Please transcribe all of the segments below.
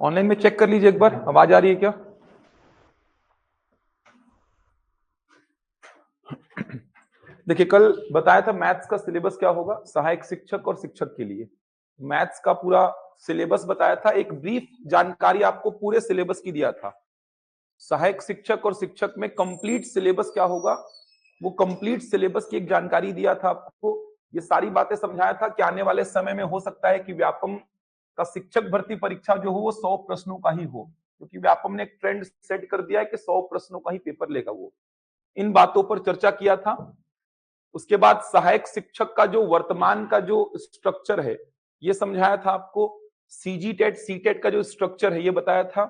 Online में check कर लीजिए एक बार, आवाज आ रही है क्या? देखिए कल बताया था मैथ्स का सिलेबस क्या होगा, सहायक शिक्षक और शिक्षक के लिए। मैथ्स का पूरा सिलेबस बताया था, एक ब्रीफ जानकारी आपको पूरे सिलेबस की दिया था। सहायक शिक्षक और शिक्षक में कंप्लीट सिलेबस क्या होगा, वो कंप्लीट सिलेबस की एक जानकारी दिया था आपको। ये सारी बातें समझाया था कि आने वाले समय में हो सकता है कि व्यापम का शिक्षक भर्ती परीक्षा जो हो वो 100 प्रश्नों का ही हो, क्योंकि व्यापम ने एक ट्रेंड सेट कर दिया है कि 100 प्रश्नों का ही पेपर लेगा वो। इन बातों पर चर्चा किया था। उसके बाद सहायक शिक्षक का जो वर्तमान का जो स्ट्रक्चर है ये समझाया था आपको। सीजी टेट सी टेट का जो स्ट्रक्चर है ये बताया था।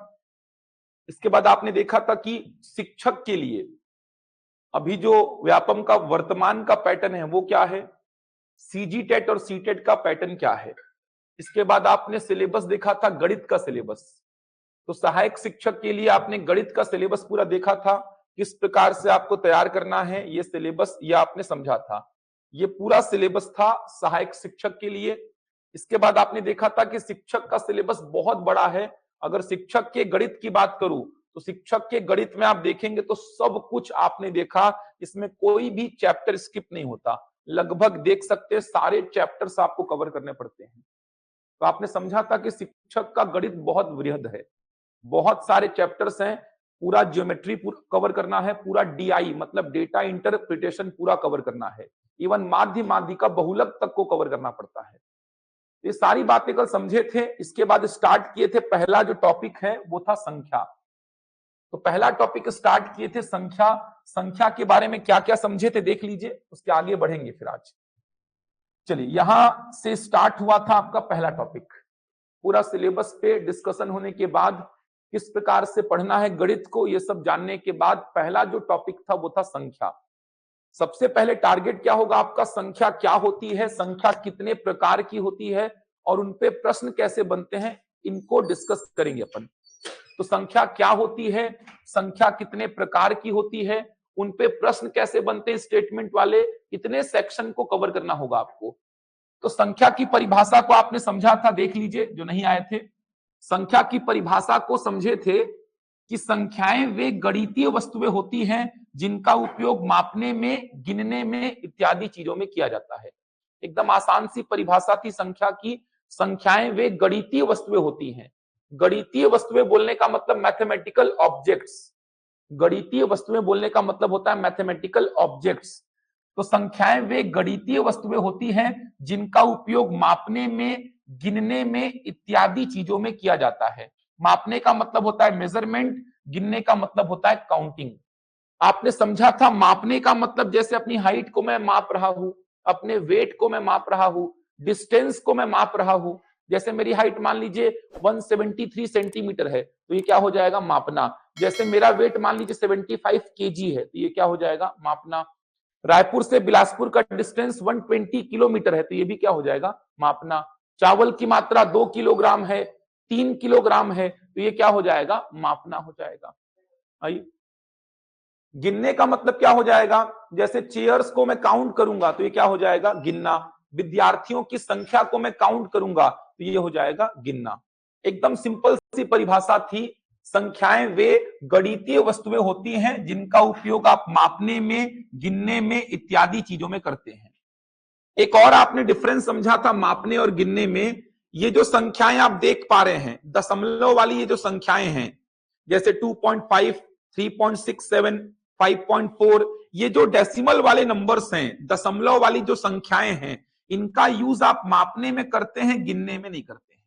इसके बाद आपने देखा था कि शिक्षक के लिए अभी जो व्यापम का वर्तमान का पैटर्न है वो क्या है, सीजी टेट और सी टेट का पैटर्न क्या है। इसके बाद आपने सिलेबस देखा था गणित का सिलेबस। तो सहायक शिक्षक के लिए आपने गणित का सिलेबस पूरा देखा था, किस प्रकार से आपको तैयार करना है ये सिलेबस, ये आपने समझा था। ये पूरा सिलेबस था सहायक शिक्षक के लिए। इसके बाद आपने देखा था कि शिक्षक का सिलेबस बहुत बड़ा है। अगर शिक्षक के गणित की बात करूं तो शिक्षक के गणित में आप देखेंगे तो सब कुछ आपने देखा, इसमें कोई भी चैप्टर स्किप नहीं होता। लगभग देख सकते हैं सारे चैप्टर्स आपको कवर करने पड़ते हैं। तो आपने समझा था कि शिक्षक का गणित बहुत वृहद है, बहुत सारे चैप्टर्स हैं, पूरा ज्योमेट्री कवर करना है, पूरा डीआई मतलब डेटा इंटरप्रिटेशन पूरा कवर करना है, इवन माध्य माध्यिका बहुलक तक को कवर करना पड़ता है। ये सारी बातें कल समझे थे। इसके बाद स्टार्ट किए थे, पहला जो टॉपिक है वो था संख्या। तो पहला टॉपिक स्टार्ट किए थे संख्या। संख्या के बारे में क्या क्या समझे थे देख लीजिए, उसके आगे बढ़ेंगे फिर आज। चलिए यहां से स्टार्ट हुआ था आपका पहला टॉपिक। पूरा सिलेबस पे डिस्कशन होने के बाद किस प्रकार से पढ़ना है गणित को, ये सब जानने के बाद पहला जो टॉपिक था वो था संख्या। सबसे पहले टारगेट क्या होगा आपका, संख्या क्या होती है, संख्या कितने प्रकार की होती है और उनपे प्रश्न कैसे बनते हैं, इनको डिस्कस करेंगे अपन। तो संख्या क्या होती है, संख्या कितने प्रकार की होती है, उनपे प्रश्न कैसे बनते हैं स्टेटमेंट वाले, इतने सेक्शन को कवर करना होगा आपको। तो संख्या की परिभाषा को आपने समझा था, देख लीजिए जो नहीं आए थे। संख्या की परिभाषा को समझे थे कि संख्याएं वे गणितीय वस्तुएं होती हैं जिनका उपयोग मापने में, गिनने में इत्यादि चीजों में किया जाता है। एकदम आसान सी परिभाषा थी संख्या की। संख्याएं वे गणितीय वस्तुएं होती हैं। गणितीय वस्तुएं बोलने का मतलब मैथमेटिकल ऑब्जेक्ट्स। गणितीय वस्तुएं बोलने का मतलब होता है मैथमेटिकल ऑब्जेक्ट्स। तो संख्याएं वे गणितीय वस्तुएं होती हैं जिनका उपयोग मापने में, गिनने में इत्यादि चीजों में किया जाता है। मापने का मतलब होता है मेजरमेंट, गिनने का मतलब होता है काउंटिंग। आपने समझा था मापने का मतलब जैसे अपनी हाइट को मैं माप रहा हूं, अपने वेट को मैं माप रहा हूं, डिस्टेंस को मैं माप रहा हूं। जैसे मेरी हाइट मान लीजिए 173 सेंटीमीटर है तो ये क्या हो जाएगा, मापना। जैसे मेरा वेट मान लीजिए 75 केजी है तो ये क्या हो जाएगा, मापना। रायपुर से बिलासपुर का डिस्टेंस 120 किलोमीटर है तो ये भी क्या हो जाएगा, मापना। चावल की मात्रा 2 किलोग्राम है, 3 किलोग्राम है तो ये क्या हो जाएगा, मापना हो जाएगा। आइए, गिनने का मतलब क्या हो जाएगा, जैसे चेयर्स को मैं काउंट करूंगा तो ये क्या हो जाएगा, गिनना। विद्यार्थियों की संख्या को मैं काउंट करूंगा तो ये हो जाएगा गिनना। एकदम सिंपल सी परिभाषा थी। संख्याएं वे गणितीय वस्तुएं होती हैं जिनका उपयोग आप मापने में, गिनने में इत्यादि चीजों में करते हैं। एक और आपने डिफरेंस समझा था मापने और गिनने में। ये जो संख्याएं आप देख पा रहे हैं, दशमलव वाली ये जो संख्याएं हैं, जैसे 2.5, 3.67, 5.4, ये जो डेसिमल वाले नंबर्स हैं, दशमलव वाली जो संख्याएं हैं, इनका यूज आप मापने में करते हैं, गिनने में नहीं करते हैं।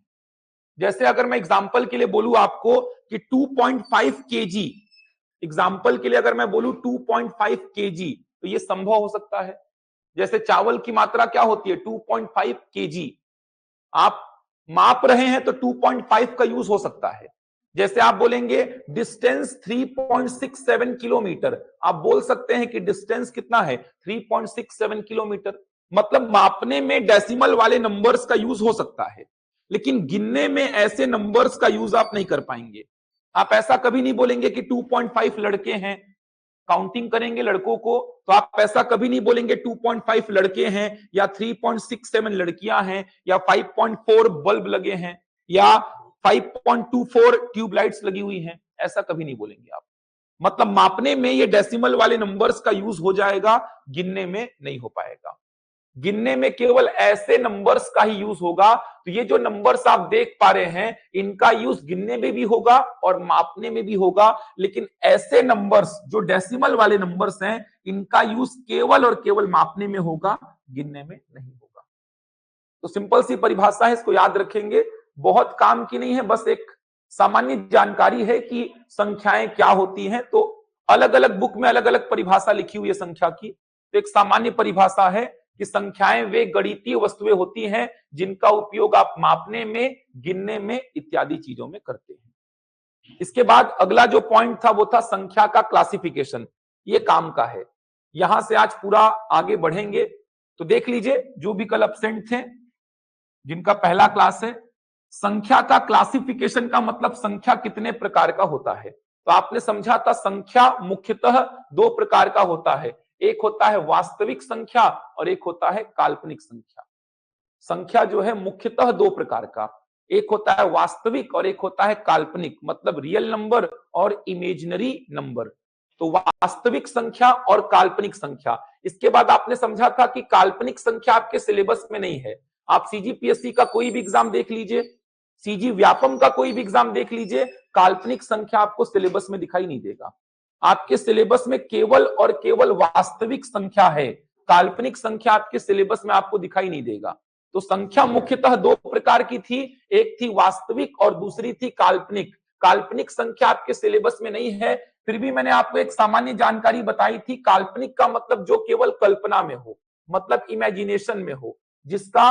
जैसे अगर मैं एग्जांपल के लिए बोलूं आपको कि 2.5 केजी, एग्जांपल के लिए अगर मैं बोलूं 2.5 केजी तो ये संभव हो सकता है। जैसे चावल की मात्रा क्या होती है, 2.5 केजी। आप माप रहे हैं तो 2.5 का यूज हो सकता है। जैसे आप बोलेंगे डिस्टेंस 3.67 किलोमीटर, आप बोल सकते हैं कि डिस्टेंस कितना है, 3.67 किलोमीटर। मतलब मापने में डेसिमल वाले नंबर्स का यूज हो सकता है, लेकिन गिनने में ऐसे नंबर्स का यूज आप नहीं कर पाएंगे। आप ऐसा कभी नहीं बोलेंगे कि 2.5 लड़के हैं, काउंटिंग करेंगे लड़कों को तो आप ऐसा कभी नहीं बोलेंगे 2.5 लड़के हैं या 3.67 लड़कियां हैं या 5.4 बल्ब लगे हैं या 5.24 ट्यूबलाइट्स लगी हुई हैं, ऐसा कभी नहीं बोलेंगे आप। मतलब मापने में ये डेसिमल वाले नंबर्स का यूज हो जाएगा, गिनने में नहीं हो पाएगा। गिनने में केवल ऐसे नंबर्स का ही यूज होगा। तो ये जो नंबर्स आप देख पा रहे हैं, इनका यूज गिनने में भी होगा और मापने में भी होगा, लेकिन ऐसे नंबर्स जो डेसिमल वाले नंबर्स हैं, इनका यूज केवल और केवल मापने में होगा, गिनने में नहीं होगा। तो सिंपल सी परिभाषा है, इसको याद रखेंगे, बहुत काम की नहीं है, बस एक सामान्य जानकारी है कि संख्याएं क्या होती हैं। तो अलग अलग बुक में अलग अलग परिभाषा लिखी हुई है संख्या की। तो एक सामान्य परिभाषा है कि संख्याएं वे गणितीय वस्तुएं होती हैं जिनका उपयोग आप मापने में, गिनने में इत्यादि चीजों में करते हैं। इसके बाद अगला जो पॉइंट था वो था संख्या का क्लासिफिकेशन। ये काम का है, यहां से आज पूरा आगे बढ़ेंगे। तो देख लीजिए, जो भी कल एब्सेंट थे, जिनका पहला क्लास है, संख्या का क्लासिफिकेशन का मतलब संख्या कितने प्रकार का होता है। तो आपने समझा था संख्या मुख्यतः दो प्रकार का होता है, एक होता है वास्तविक संख्या और एक होता है काल्पनिक संख्या। संख्या जो है मुख्यतः दो प्रकार का, एक होता है वास्तविक और एक होता है काल्पनिक, मतलब रियल नंबर और इमेजिनरी नंबर। तो वास्तविक संख्या और काल्पनिक संख्या। इसके बाद आपने समझा था कि काल्पनिक संख्या आपके सिलेबस में नहीं है। आप सीजीपीएससी का कोई भी एग्जाम देख लीजिए, सीजी व्यापम का कोई भी एग्जाम देख लीजिए, काल्पनिक संख्या आपको सिलेबस में दिखाई नहीं देगा। आपके सिलेबस में केवल और केवल वास्तविक संख्या है, काल्पनिक संख्या आपके सिलेबस में आपको दिखाई नहीं देगा। तो संख्या मुख्यतः दो प्रकार की थी, एक थी वास्तविक और दूसरी थी काल्पनिक। काल्पनिक संख्या आपके सिलेबस में नहीं है, फिर भी मैंने आपको एक सामान्य जानकारी बताई थी। काल्पनिक का मतलब जो केवल कल्पना में हो, मतलब इमेजिनेशन में हो, जिसका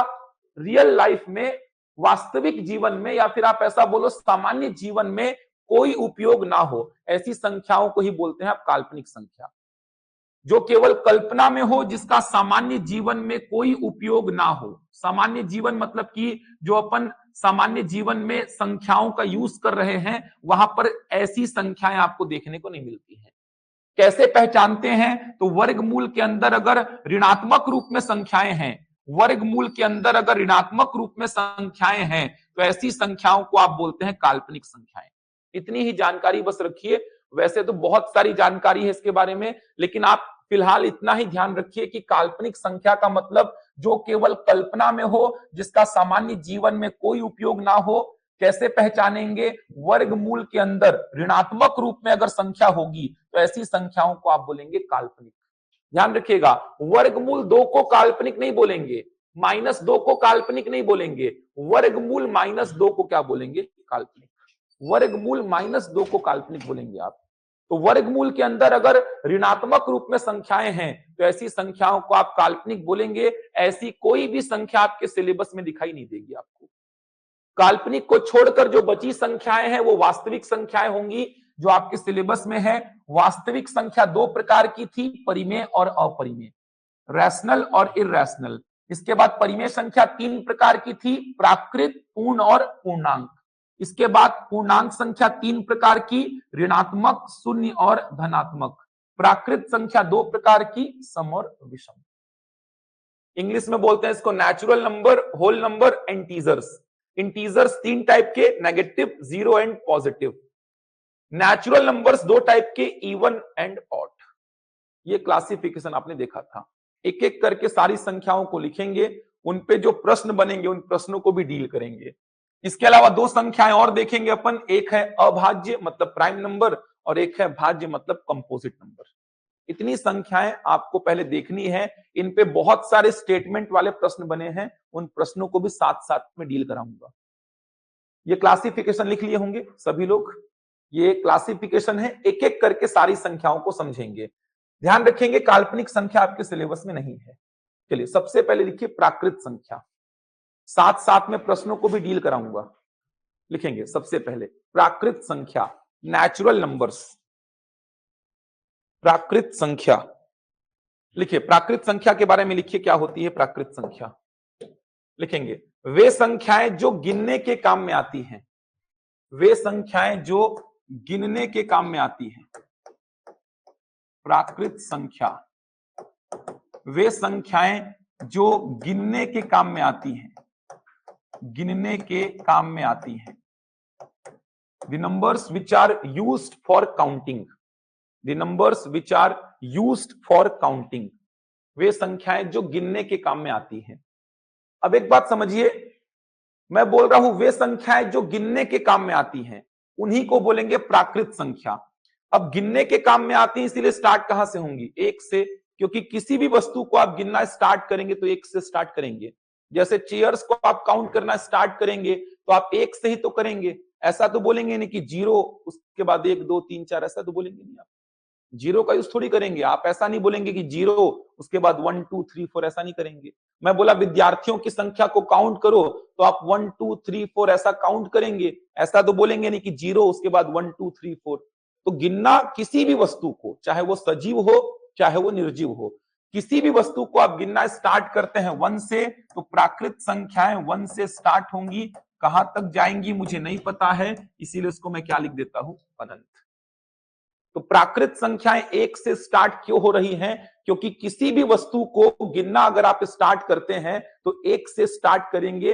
रियल लाइफ में, वास्तविक जीवन में, या फिर आप ऐसा बोलो सामान्य जीवन में कोई उपयोग ना हो, ऐसी संख्याओं को ही बोलते हैं आप काल्पनिक संख्या। जो केवल कल्पना में हो, जिसका सामान्य जीवन में कोई उपयोग ना हो। सामान्य जीवन मतलब कि जो अपन सामान्य जीवन में संख्याओं का यूज कर रहे हैं, वहां पर ऐसी संख्याएं आपको देखने को नहीं मिलती हैं। कैसे पहचानते हैं? तो वर्गमूल के अंदर अगर ऋणात्मक रूप में संख्याएं हैं, वर्गमूल के अंदर अगर ऋणात्मक रूप में संख्याएं हैं, तो ऐसी संख्याओं को आप बोलते हैं काल्पनिक संख्याएं। इतनी ही जानकारी बस रखिए। वैसे तो बहुत सारी जानकारी है इसके बारे में, लेकिन आप फिलहाल इतना ही ध्यान रखिए कि काल्पनिक संख्या का मतलब जो केवल कल्पना में हो, जिसका सामान्य जीवन में कोई उपयोग ना हो। कैसे पहचानेंगे? वर्गमूल के अंदर ऋणात्मक रूप में अगर संख्या होगी, तो ऐसी संख्याओं को आप बोलेंगे काल्पनिक। ध्यान रखिएगा, वर्गमूल 2 को काल्पनिक नहीं बोलेंगे, -2 को काल्पनिक नहीं बोलेंगे, वर्गमूल -2 को क्या बोलेंगे? काल्पनिक। वर्गमूल -2 को काल्पनिक बोलेंगे आप। तो वर्गमूल के अंदर अगर ऋणात्मक रूप में संख्याएं हैं, तो ऐसी संख्याओं को आप काल्पनिक बोलेंगे। ऐसी कोई भी संख्या आपके सिलेबस में दिखाई नहीं देगी आपको। काल्पनिक को छोड़कर जो बची संख्याएं हैं वो वास्तविक संख्याएं होंगी, जो आपके सिलेबस में है। वास्तविक संख्या दो प्रकार की थी, परिमेय और अपरिमेय, रैशनल और इरैशनल। इसके बाद परिमेय संख्या 3 प्रकार की थी, प्राकृत, पूर्ण और पूर्णांक। इसके बाद पूर्णांक संख्या 3 प्रकार की, ऋणात्मक, शून्य और धनात्मक। प्राकृत संख्या 2 प्रकार की, सम और विषम। इंग्लिश में बोलते हैं इसको natural number, whole number, integers. Integers 3 type के, negative, zero and positive. Natural numbers 2 type के, इवन एंड ऑड। ये क्लासिफिकेशन आपने देखा था। एक एक करके सारी संख्याओं को लिखेंगे, उन पे जो प्रश्न बनेंगे उन प्रश्नों को भी डील करेंगे। इसके अलावा 2 संख्याएं और देखेंगे अपन, एक है अभाज्य मतलब प्राइम नंबर, और एक है भाज्य मतलब कंपोजिट नंबर। इतनी संख्याएं आपको पहले देखनी है। इन पे बहुत सारे स्टेटमेंट वाले प्रश्न बने हैं, उन प्रश्नों को भी साथ साथ में डील कराऊंगा। ये क्लासिफिकेशन लिख लिए होंगे सभी लोग। ये क्लासिफिकेशन है, एक एक करके सारी संख्याओं को समझेंगे। ध्यान रखेंगे काल्पनिक संख्या आपके सिलेबस में नहीं है। चलिए सबसे पहले लिखिए प्राकृत संख्या, साथ साथ में प्रश्नों को भी डील कराऊंगा। लिखेंगे सबसे पहले प्राकृत संख्या, नेचुरल नंबर्स। प्राकृत संख्या लिखिए, प्राकृत संख्या के बारे में लिखिए, क्या होती है प्राकृत संख्या। लिखेंगे वे संख्याएं जो गिनने के काम में आती हैं, वे संख्याएं जो गिनने के काम में आती हैं। प्राकृत संख्या वे संख्याएं जो गिनने के काम में आती हैं, गिनने के काम में आती हैं। The numbers which are used for counting, the numbers which are used for counting, वे संख्याएं जो गिनने के काम में आती हैं। अब एक बात समझिए, मैं बोल रहा हूं वे संख्याएं जो गिनने के काम में आती हैं उन्हीं को बोलेंगे प्राकृत संख्या। अब गिनने के काम में आती है इसीलिए स्टार्ट कहां से होंगी? एक से, क्योंकि किसी भी वस्तु को आप गिनना स्टार्ट करेंगे तो एक से स्टार्ट करेंगे। जैसे चेयर्स को आप काउंट करना स्टार्ट करेंगे तो आप एक से ही तो करेंगे, ऐसा तो बोलेंगे नहीं कि 0 उसके बाद 1 2 3 4, ऐसा तो बोलेंगे नहीं आप। 0 का यूज थोड़ी करेंगे आप, ऐसा नहीं बोलेंगे कि 0 उसके बाद 1 2 3 4, ऐसा नहीं करेंगे। मैं बोला विद्यार्थियों की संख्या को काउंट करो तो आप 1 2 3 4 ऐसा काउंट करेंगे, ऐसा तो बोलेंगे नहीं कि 0 उसके बाद 1 2 3 4। तो गिनना किसी भी वस्तु को, चाहे वो सजीव हो चाहे वो निर्जीव हो, किसी भी वस्तु को आप गिनना स्टार्ट करते हैं 1 से, तो प्राकृत संख्याएं 1 से स्टार्ट होंगी। कहां तक जाएंगी मुझे नहीं पता है, इसीलिए उसको मैं क्या लिख देता हूं? अनंत। तो प्राकृत संख्याएं 1 से स्टार्ट क्यों हो रही हैं? क्योंकि किसी भी वस्तु को गिनना अगर आप स्टार्ट करते हैं तो 1 से स्टार्ट करेंगे।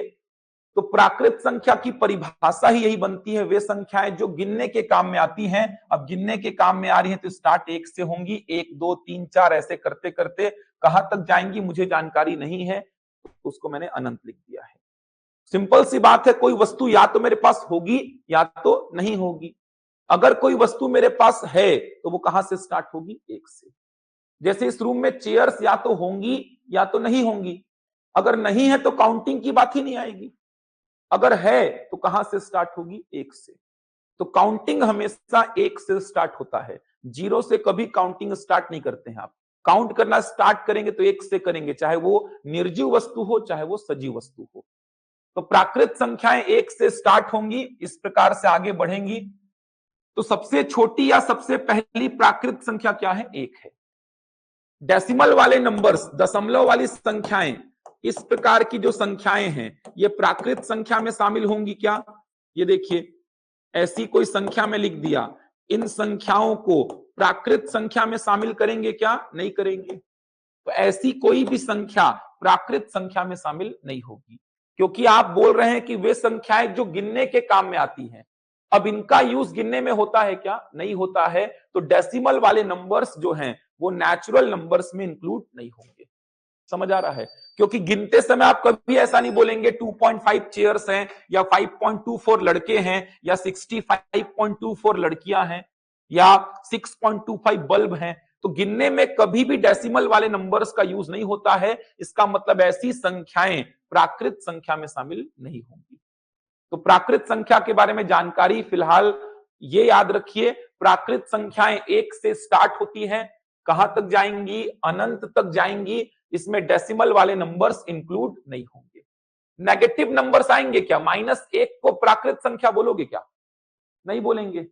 तो प्राकृत संख्या की परिभाषा ही यही बनती है, वे संख्याएं जो गिनने के काम में आती हैं। अब गिनने के काम में आ रही हैं तो स्टार्ट 1 से होंगी, 1 2 3 4 ऐसे करते करते कहां तक जाएंगी मुझे जानकारी नहीं है, तो उसको मैंने अनंत लिख दिया है। सिंपल सी बात है, कोई वस्तु या तो मेरे पास होगी या तो नहीं होगी। अगर कोई वस्तु मेरे पास है तो वो कहां से स्टार्ट होगी? 1 से। जैसे इस रूम में चेयर्स या तो होंगी या तो नहीं होंगी। अगर नहीं है तो काउंटिंग की बात ही नहीं आएगी, अगर है तो कहां से स्टार्ट होगी? 1 से। तो काउंटिंग हमेशा 1 से स्टार्ट होता है, 0 से कभी काउंटिंग स्टार्ट नहीं करते हैं आप। काउंट करना स्टार्ट करेंगे तो 1 से करेंगे, चाहे वो निर्जीव वस्तु हो चाहे वो सजीव वस्तु हो। तो प्राकृत संख्याएं 1 से स्टार्ट होंगी, इस प्रकार से आगे बढ़ेंगी। तो सबसे छोटी या सबसे पहली प्राकृत संख्या क्या है? 1 है। डेसिमल वाले नंबर्स, दशमलव वाली संख्याएं, इस प्रकार की जो संख्याएं हैं ये प्राकृत संख्या में शामिल होंगी क्या? ये देखिए, ऐसी कोई संख्या में लिख दिया, इन संख्याओं को प्राकृत संख्या में शामिल करेंगे क्या? नहीं करेंगे। तो ऐसी कोई भी संख्या प्राकृत संख्या में शामिल नहीं होगी, क्योंकि आप बोल रहे हैं कि वे संख्याएं जो गिनने के काम में आती हैं। अब इनका यूज गिनने में होता है क्या? नहीं होता है। तो डेसिमल वाले नंबर्स जो हैं वो नेचुरल नंबर्स में इंक्लूड नहीं होंगे। समझ आ रहा है? क्योंकि गिनते समय आप कभी ऐसा नहीं बोलेंगे 2.5 चेयर्स हैं या 5.24 लड़के हैं या 65.24 लड़कियां हैं या 6.25 बल्ब हैं। तो गिनने में कभी भी डेसिमल वाले नंबर्स का यूज नहीं होता है। इसका मतलब ऐसी संख्याएं प्राकृत संख्या में शामिल नहीं होंगी। तो प्राकृत संख्या के बारे में जानकारी फिलहाल ये याद रखिए, प्राकृत संख्याएं 1 से स्टार्ट होती हैं, कहां तक जाएंगी? अनंत तक जाएंगी। इसमें डेसिमल वाले नंबर्स इंक्लूड नहीं होंगे। नेगेटिव नंबर्स आएंगे क्या? -1 को प्राकृत संख्या बोलोगे क्या? नहीं बोलेंगे।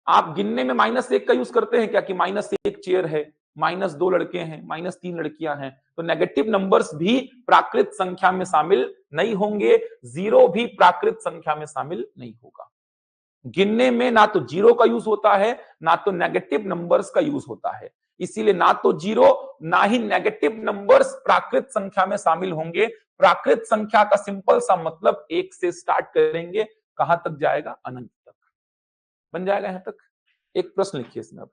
आप गिनने में -1 का यूज करते हैं क्या कि -1 चेयर है, -2 लड़के हैं, -3 लड़कियां हैं? तो नेगेटिव नंबर्स भी प्राकृत संख्या में शामिल नहीं होंगे, 0 भी प्राकृत संख्या में शामिल नहीं होगा। गिनने में ना तो 0 का यूज होता है ना तो नेगेटिव नंबर्स का यूज होता है, इसीलिए ना तो 0 ना ही नेगेटिव नंबर्स प्राकृत संख्या में शामिल होंगे। प्राकृत संख्या का सिंपल सा मतलब 1 से स्टार्ट करेंगे, कहां तक जाएगा? अनंत तक। बन जाएगा यहां तक? एक प्रश्न लिखिए इसमें। अब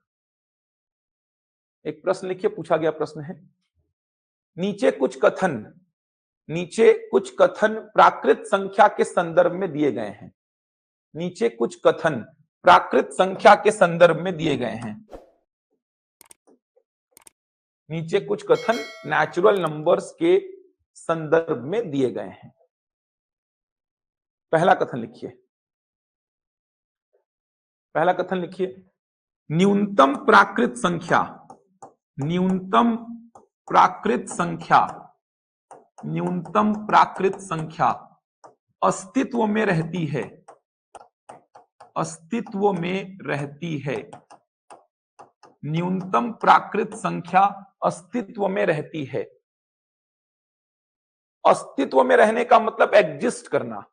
एक प्रश्न लिखिए, पूछा गया प्रश्न है, नीचे कुछ कथन प्राकृत संख्या के संदर्भ में दिए गए हैं। नीचे कुछ कथन प्राकृत संख्या के संदर्भ में दिए गए हैं। नीचे कुछ कथन नेचुरल नंबर्स के संदर्भ में दिए गए हैं। पहला कथन लिखिए, पहला कथन लिखिए, न्यूनतम प्राकृत संख्या, न्यूनतम प्राकृत संख्या, न्यूनतम प्राकृत संख्या अस्तित्व में रहती है, अस्तित्व में रहती है। न्यूनतम प्राकृत संख्या अस्तित्व में रहती है। अस्तित्व में रहने का मतलब एग्जिस्ट करना।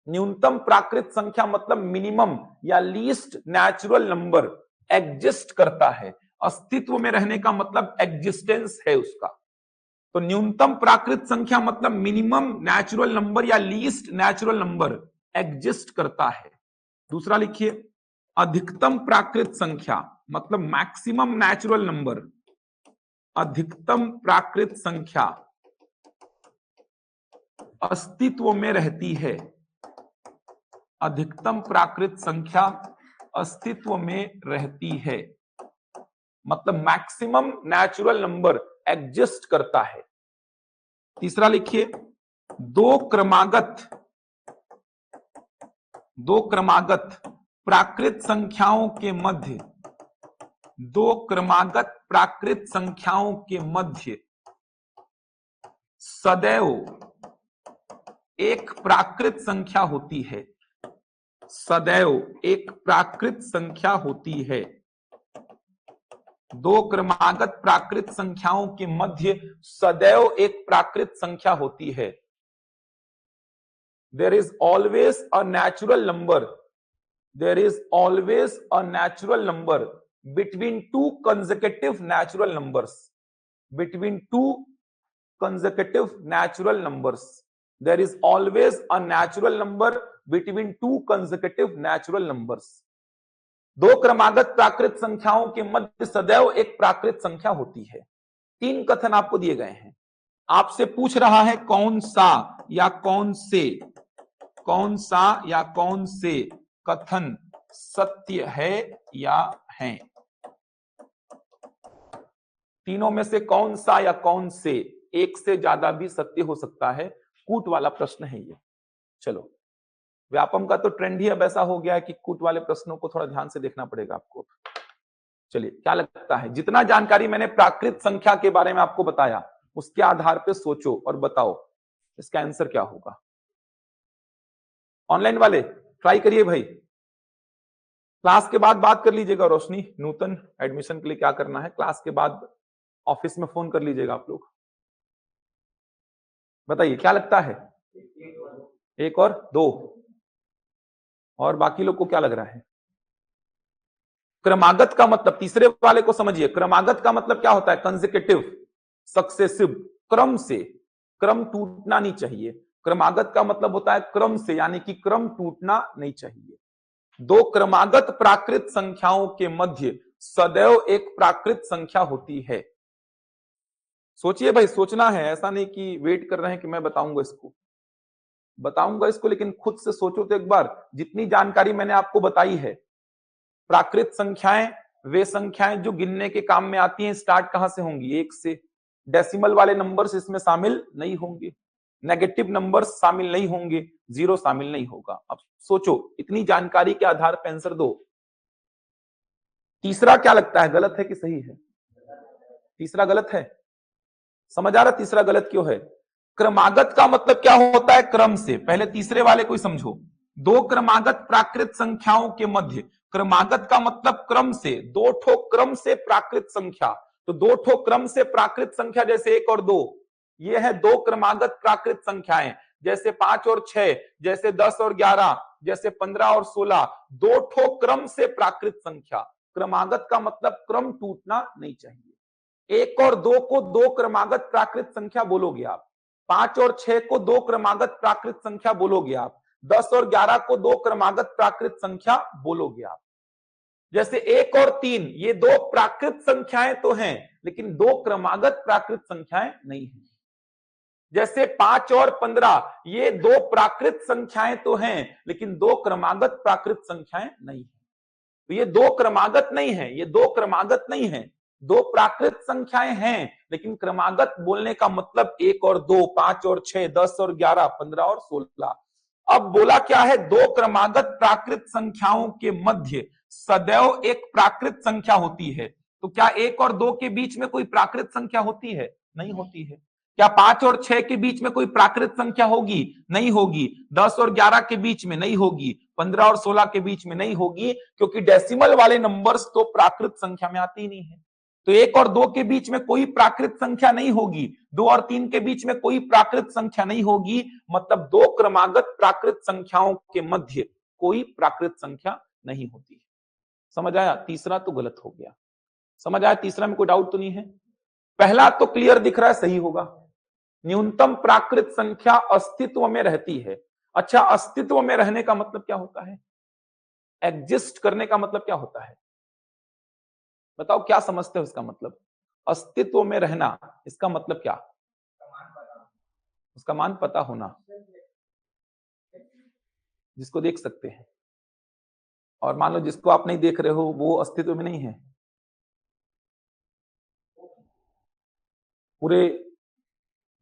न्यूनतम प्राकृत संख्या मतलब मिनिमम या लीस्ट नेचुरल नंबर एग्जिस्ट करता है। अस्तित्व में रहने का मतलब एग्जिस्टेंस है उसका। तो न्यूनतम प्राकृत संख्या मतलब मिनिमम नेचुरल नंबर या लीस्ट नेचुरल नंबर एग्जिस्ट करता है। दूसरा लिखिए, अधिकतम प्राकृत संख्या मतलब मैक्सिमम नेचुरल नंबर, अधिकतम प्राकृत संख्या अस्तित्व में रहती है, अधिकतम प्राकृत संख्या अस्तित्व में रहती है, मतलब मैक्सिमम नेचुरल नंबर एग्जिस्ट करता है। तीसरा लिखिए, दो क्रमागत प्राकृत संख्याओं के मध्य, दो क्रमागत प्राकृत संख्याओं के मध्य सदैव एक प्राकृत संख्या होती है, सदैव एक प्राकृत संख्या होती है। दो क्रमागत प्राकृत संख्याओं के मध्य सदैव एक प्राकृत संख्या होती है। There is always a natural number. There is always a natural number between two consecutive natural numbers. Between two consecutive natural numbers. There is always a natural number between two consecutive natural numbers. दो क्रमागत प्राकृत संख्याओं के मध्य सदैव एक प्राकृत संख्या होती है। तीन कथन आपको दिए गए हैं, आपसे पूछ रहा है कौन सा या कौन से, कौन सा या कौन से कथन सत्य है या है, तीनों में से कौन सा या कौन से, एक से ज्यादा भी सत्य हो सकता है। कूट वाला प्रश्न है ये। चलो, व्यापम का तो ट्रेंड ही अब ऐसा हो गया है कि कूट वाले प्रश्नों को थोड़ा ध्यान से देखना पड़ेगा आपको। चलिए, क्या लगता है, जितना जानकारी मैंने प्राकृत संख्या के बारे में आपको बताया उसके आधार पे सोचो और बताओ इसका आंसर क्या होगा। ऑनलाइन वाले ट्राई करिए भाई, क्लास के बाद बात कर लीजिएगा। रोशनी, नूतन एडमिशन के लिए क्या करना है, क्लास के बाद ऑफिस में फोन कर लीजिएगा आप लोग। बताइए क्या लगता है, एक और दो, और बाकी लोग को क्या लग रहा है। क्रमागत का मतलब, तीसरे वाले को समझिए, क्रमागत का मतलब क्या होता है, कंसेक्यूटिव, सक्सेसिव, क्रम से, क्रम टूटना नहीं चाहिए। क्रमागत का मतलब होता है क्रम से, यानी कि क्रम टूटना नहीं चाहिए। दो क्रमागत प्राकृत संख्याओं के मध्य सदैव एक प्राकृत संख्या होती है। सोचिए भाई, सोचना है, ऐसा नहीं कि वेट कर रहे हैं कि मैं बताऊंगा इसको, लेकिन खुद से सोचो तो एक बार। जितनी जानकारी मैंने आपको बताई है, प्राकृत संख्याएं वे संख्याएं जो गिनने के काम में आती हैं, स्टार्ट कहां से होंगी, एक से। डेसिमल वाले नंबर्स इसमें शामिल नहीं होंगे, नेगेटिव नंबर्स शामिल नहीं होंगे, जीरो शामिल नहीं होगा। अब सोचो, इतनी जानकारी के आधार पर आंसर दो। तीसरा क्या लगता है, गलत है कि सही है? तीसरा गलत है, समझ आ रहा तीसरा गलत क्यों है? क्रमागत का मतलब क्या होता है, क्रम से। पहले तीसरे वाले को समझो, दो क्रमागत प्राकृत संख्याओं के मध्य, क्रमागत का मतलब क्रम से, दो ठो क्रम से प्राकृत संख्या। तो दो ठो क्रम से प्राकृत संख्या, जैसे 1 और 2, ये है दो क्रमागत प्राकृत संख्याएं। जैसे 5 और 6, जैसे 10 और 11, जैसे 15 और 16, दो ठो क्रम से प्राकृत संख्या। क्रमागत का मतलब क्रम टूटना नहीं चाहिए। 1 और 2 को दो क्रमागत प्राकृत संख्या बोलोगे आप, 5 और 6 को दो क्रमागत प्राकृत संख्या बोलोगे आप, 10 और 11 को दो क्रमागत प्राकृत संख्या बोलोगे आप। जैसे 1 और 3, ये दो प्राकृत संख्याएं तो हैं, लेकिन दो क्रमागत प्राकृत संख्याएं नहीं है। जैसे 5 और 15, ये दो प्राकृत संख्याएं तो हैं, लेकिन दो क्रमागत प्राकृत संख्याएं नहीं है। तो ये दो क्रमागत नहीं है, ये दो क्रमागत नहीं है, दो प्राकृत संख्याएं हैं, लेकिन क्रमागत बोलने का मतलब 1 और 2, 5 और 6, 10 और 11, 15 और 16। अब बोला क्या है, दो क्रमागत प्राकृत संख्याओं के मध्य सदैव एक प्राकृत संख्या होती है। तो क्या 1 और 2 के बीच में कोई प्राकृत संख्या होती है? नहीं होती है। क्या 5 और 6 के बीच में कोई प्राकृत संख्या होगी? नहीं होगी। 10 और 11 के बीच में नहीं होगी, 15 और 16 के बीच में नहीं होगी, क्योंकि डेसिमल वाले नंबर्स तो प्राकृत संख्या में आती ही नहीं है। तो 1 और 2 के बीच में कोई प्राकृत संख्या नहीं होगी, 2 और 3 के बीच में कोई प्राकृत संख्या नहीं होगी, मतलब दो क्रमागत प्राकृत संख्याओं के मध्य कोई प्राकृत संख्या नहीं होती। समझ आया? तीसरा तो गलत हो गया। समझ आया? तीसरा में कोई डाउट तो नहीं है? पहला तो क्लियर दिख रहा है, सही होगा। न्यूनतम प्राकृत संख्या अस्तित्व में रहती है। अच्छा, अस्तित्व में रहने का मतलब क्या होता है? एग्जिस्ट करने का मतलब क्या होता है? बताओ क्या समझते हो इसका मतलब? अस्तित्व में रहना, इसका मतलब क्या? उसका मान पता होना, जिसको देख सकते हैं। और मान लो जिसको आप नहीं देख रहे हो वो अस्तित्व में नहीं है। पूरे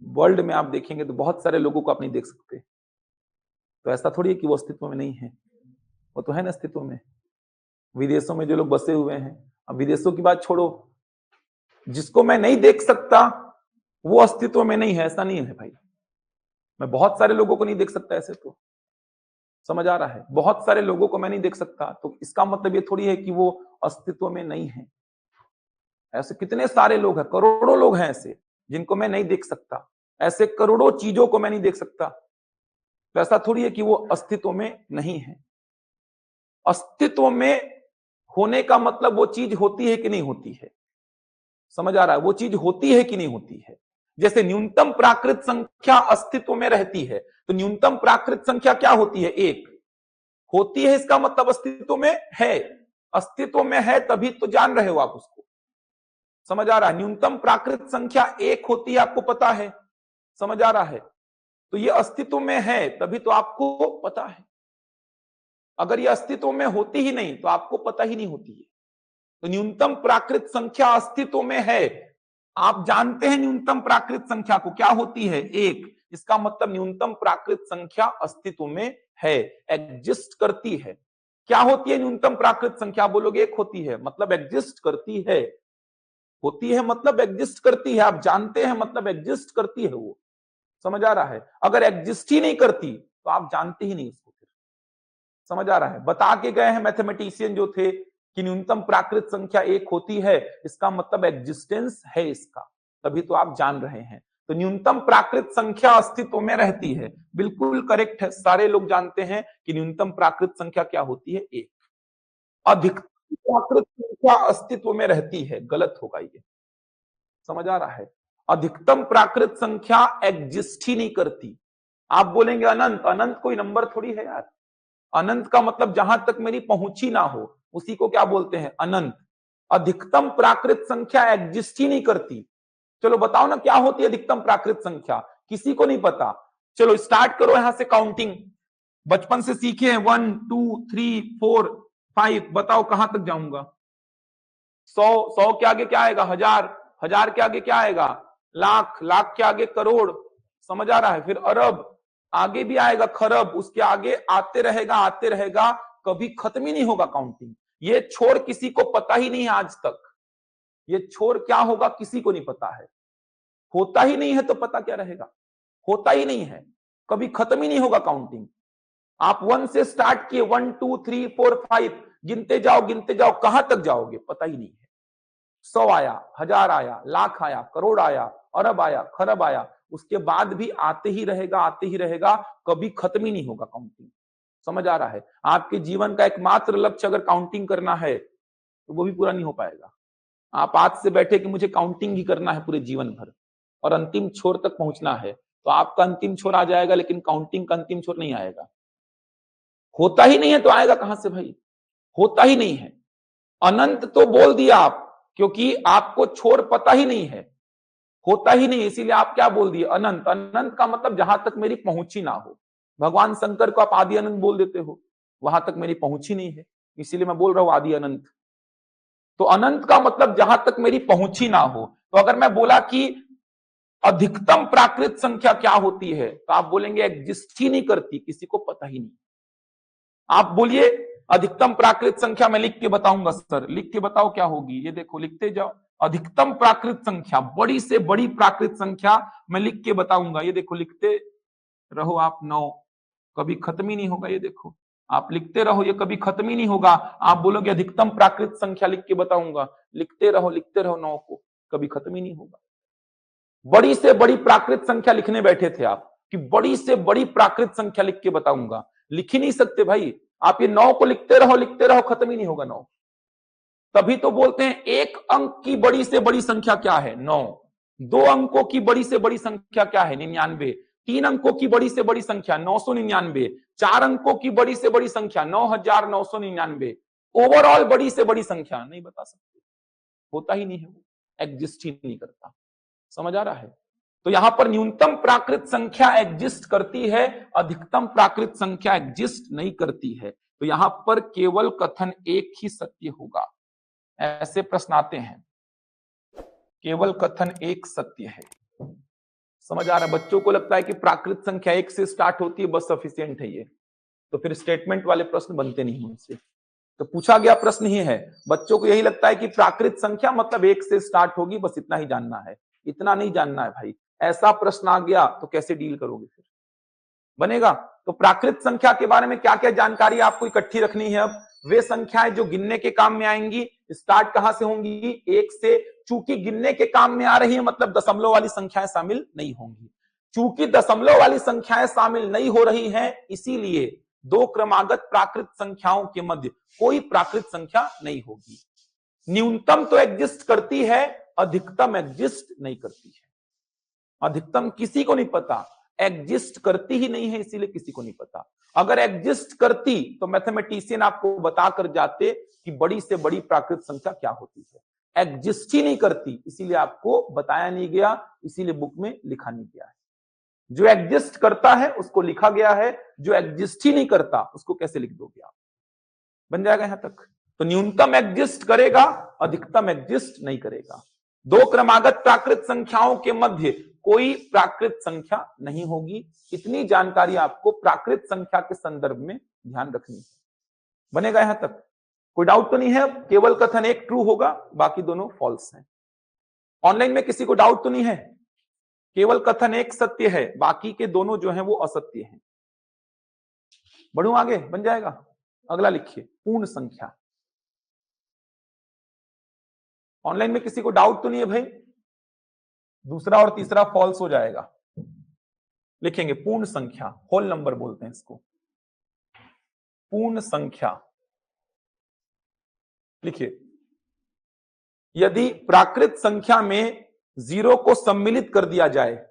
वर्ल्ड में आप देखेंगे तो बहुत सारे लोगों को आप नहीं देख सकते, तो ऐसा थोड़ी है कि वो अस्तित्व में नहीं है, वो तो है ना अस्तित्व में। विदेशों में जो लोग बसे हुए हैं, अब विदेशों की बात छोड़ो, जिसको मैं नहीं देख सकता वो अस्तित्व में नहीं है, ऐसा नहीं है भाई। मैं बहुत सारे लोगों को नहीं देख सकता, ऐसे तो समझ आ रहा है, बहुत सारे लोगों को मैं नहीं देख सकता, तो इसका मतलब ये थोड़ी है कि वो अस्तित्व में नहीं है। ऐसे कितने सारे लोग हैं, करोड़ों लोग हैं ऐसे जिनको मैं नहीं देख सकता, ऐसे करोड़ों चीजों को मैं नहीं देख सकता, तो ऐसा थोड़ी है कि वो अस्तित्व में नहीं है। अस्तित्व में होने का मतलब वो चीज होती है कि नहीं होती है, समझ आ रहा है, वो चीज होती है कि नहीं होती है। जैसे न्यूनतम प्राकृत संख्या अस्तित्व में रहती है, तो न्यूनतम प्राकृत संख्या क्या होती है? एक होती है, इसका मतलब अस्तित्व में है। अस्तित्व में है तभी तो जान रहे हो आप उसको, समझ आ रहा है। न्यूनतम प्राकृत संख्या एक होती है, आपको पता है, समझ आ रहा है, तो ये अस्तित्व में है तभी तो आपको पता है। अगर ये अस्तित्व में होती ही नहीं तो आपको पता ही नहीं होती है। तो न्यूनतम प्राकृत संख्या अस्तित्व में है, आप जानते हैं न्यूनतम प्राकृत संख्या को, क्या होती है? एक। इसका मतलब न्यूनतम प्राकृत संख्या अस्तित्व में है, एग्जिस्ट करती है। क्या होती है न्यूनतम प्राकृत संख्या? बोलोगे एक होती है, मतलब एग्जिस्ट करती है। होती है मतलब एग्जिस्ट करती है, आप जानते हैं मतलब एग्जिस्ट करती है वो, समझ आ रहा है। अगर एग्जिस्ट ही नहीं करती तो आप जानते ही नहीं इसको, फिर समझ आ रहा है। बता के गए हैं मैथमेटिशियन जो थे कि न्यूनतम प्राकृत संख्या एक होती है, इसका मतलब एग्जिस्टेंस है इसका, तभी तो आप जान रहे हैं। तो न्यूनतम प्राकृत संख्या अस्तित्व में रहती है, बिल्कुल करेक्ट है, सारे लोग जानते हैं कि न्यूनतम प्राकृत संख्या क्या होती है? एक। अधिकतम प्राकृत संख्या अस्तित्व में रहती है, गलत होगा ये, समझ आ रहा है। अधिकतम प्राकृत संख्या एग्जिस्ट ही नहीं करती। आप बोलेंगे अनंत, अनंत कोई नंबर थोड़ी है यार। अनंत का मतलब जहां तक मेरी पहुंच ही ना हो उसी को क्या बोलते हैं? अनंत। अधिकतम प्राकृत संख्या एग्जिस्ट ही नहीं करती। चलो बताओ ना क्या होती है अधिकतम प्राकृत संख्या, किसी को नहीं पता। चलो स्टार्ट करो यहां से काउंटिंग, बचपन से सीखे हैं 1 2 3 4 5, बताओ कहां तक जाऊंगा? 100, 100 के आगे क्या आएगा? हजार, हजार के आगे क्या आएगा? लाख, लाख के आगे करोड़, समझ आ रहा है। फिर अरब, आगे भी आएगा खरब, उसके आगे आते रहेगा आते रहेगा, कभी खत्म ही नहीं होगा काउंटिंग। ये छोर किसी को पता ही नहीं है आज तक, ये छोर क्या होगा किसी को नहीं पता है। होता ही नहीं है तो पता क्या रहेगा? होता ही नहीं है, कभी खत्म ही नहीं होगा काउंटिंग। आप 1 से स्टार्ट किए, 1 2 3 4 5, गिनते जाओ कहां तक जाओगे पता ही नहीं है। 100 आया, हजार आया, लाख आया, करोड़ आया, अरब आया, खरब आया, उसके बाद भी आते ही रहेगा आते ही रहेगा, कभी खत्म ही नहीं होगा काउंटिंग, समझ आ रहा है। आपके जीवन का एकमात्र लक्ष्य अगर काउंटिंग करना है तो वो भी पूरा नहीं हो पाएगा। आप आज से बैठे कि मुझे काउंटिंग ही करना है पूरे जीवन भर और अंतिम छोर तक पहुंचना है, तो आपका अंतिम छोर आ जाएगा लेकिन काउंटिंग का अंतिम छोर नहीं आएगा। होता ही नहीं है तो आएगा कहां से भाई? होता ही नहीं है। अनंत तो बोल दिया आप क्योंकि आपको छोर पता ही नहीं है, होता ही नहीं, इसीलिए आप क्या बोल दिए? अनंत। अनंत का मतलब जहां तक मेरी पहुंच ही ना हो। भगवान शंकर को आप आदि अनंत बोल देते हो, वहां तक मेरी पहुंच ही नहीं है, इसीलिए मैं बोल रहा हूं आदि अनंत। तो अनंत का मतलब जहां तक मेरी पहुंच ही ना हो। तो अगर मैं बोला कि अधिकतम प्राकृत संख्या क्या होती है, तो आप बोलेंगे एग्जिस्ट ही नहीं करती, किसी को पता ही नहीं। आप बोलिए अधिकतम प्राकृत संख्या, मैं लिख के बताऊंगा सर, लिख के बताओ क्या होगी, ये देखो लिखते जाओ। अधिकतम प्राकृत संख्या, बड़ी से बड़ी प्राकृत संख्या मैं लिख के बताऊंगा, ये देखो लिखते रहो आप। 9 कभी खत्म ही नहीं होगा, ये देखो आप लिखते रहो, ये कभी खत्म ही नहीं होगा। आप बोलोगे अधिकतम प्राकृत संख्या लिख के बताऊंगा, लिखते रहो 9 को, कभी खत्म ही नहीं होगा। बड़ी से बड़ी प्राकृत संख्या लिखने बैठे थे आप कि बड़ी से बड़ी प्राकृत संख्या लिख के बताऊंगा, लिख ही नहीं सकते भाई। आप ये 9 को लिखते रहो, खत्म ही नहीं होगा 9। तभी तो बोलते हैं एक अंक की बड़ी से बड़ी संख्या क्या है? 9। 2 अंकों की बड़ी से बड़ी संख्या क्या है? 99। 3 अंकों की बड़ी से बड़ी संख्या 999, 4 अंकों की बड़ी से बड़ी संख्या 9999, ओवरऑल बड़ी से बड़ी संख्या नहीं बता सकते, होता ही नहीं है, वो एग्जिस्ट ही नहीं करता। समझ आ रहा है? तो यहां पर न्यूनतम प्राकृत संख्या एग्जिस्ट करती है, अधिकतम प्राकृत संख्या एग्जिस्ट नहीं करती है। तो यहां पर केवल कथन एक ही सत्य होगा। ऐसे प्रश्न आते हैं, केवल कथन एक सत्य है। समझ आ रहा है? बच्चों को लगता है कि प्राकृत संख्या एक से स्टार्ट होती है, बस सफिशिएंट है ये, तो फिर स्टेटमेंट वाले प्रश्न बनते नहीं उनसे। तो पूछा गया प्रश्न ही है, बच्चों को यही लगता है कि प्राकृत संख्या मतलब एक से स्टार्ट होगी, बस इतना ही जानना है। इतना नहीं जानना है भाई, ऐसा प्रश्न आ गया तो कैसे डील करोगे फिर? बनेगा? तो प्राकृत संख्या के बारे में क्या क्या जानकारी आपको इकट्ठी रखनी है। अब वे संख्याएं जो गिनने के काम में आएंगी, स्टार्ट कहां से होंगी? एक से। चूंकि गिनने के काम में आ रही है मतलब दशमलव वाली संख्याएं शामिल नहीं होंगी। चूंकि दशमलव वाली संख्याएं शामिल नहीं हो रही हैं, इसीलिए दो क्रमागत प्राकृत संख्याओं के मध्य कोई प्राकृत संख्या नहीं होगी। न्यूनतम तो एग्जिस्ट करती है, अधिकतम एग्जिस्ट नहीं करती है। अधिकतम किसी को नहीं पता, एग्जिस्ट करती ही नहीं है, इसीलिए किसी को नहीं पता। अगर एग्जिस्ट करती तो मैथमेटिशियन आपको बताकर जाते कि बड़ी से बड़ी प्राकृत संख्या क्या होती है। एग्जिस्ट ही नहीं करती, इसीलिए आपको बताया नहीं गया, इसीलिए बुक में लिखा नहीं गया है। जो एग्जिस्ट करता है उसको लिखा गया है, जो एग्जिस्ट ही नहीं करता उसको कैसे लिख दोगे आप? बन जाएगा यहां तक? तो न्यूनतम एग्जिस्ट करेगा, अधिकतम एग्जिस्ट नहीं करेगा। दो क्रमागत प्राकृत संख्याओं के मध्य कोई प्राकृत संख्या नहीं होगी। इतनी जानकारी आपको प्राकृत संख्या के संदर्भ में ध्यान रखनी है। बनेगा यहां तक? कोई डाउट तो नहीं है? केवल कथन एक ट्रू होगा, बाकी दोनों फॉल्स हैं। ऑनलाइन में किसी को डाउट तो नहीं है? केवल कथन एक सत्य है, बाकी के दोनों जो हैं वो असत्य हैं। बढ़ूं आगे? बन जाएगा? अगला लिखिए, पूर्ण संख्या। ऑनलाइन में किसी को डाउट तो नहीं है भाई? दूसरा और तीसरा फॉल्स हो जाएगा। लिखेंगे पूर्ण संख्या, होल नंबर बोलते हैं इसको, पूर्ण संख्या। लिखिए, यदि प्राकृत संख्या में जीरो को सम्मिलित कर दिया जाए,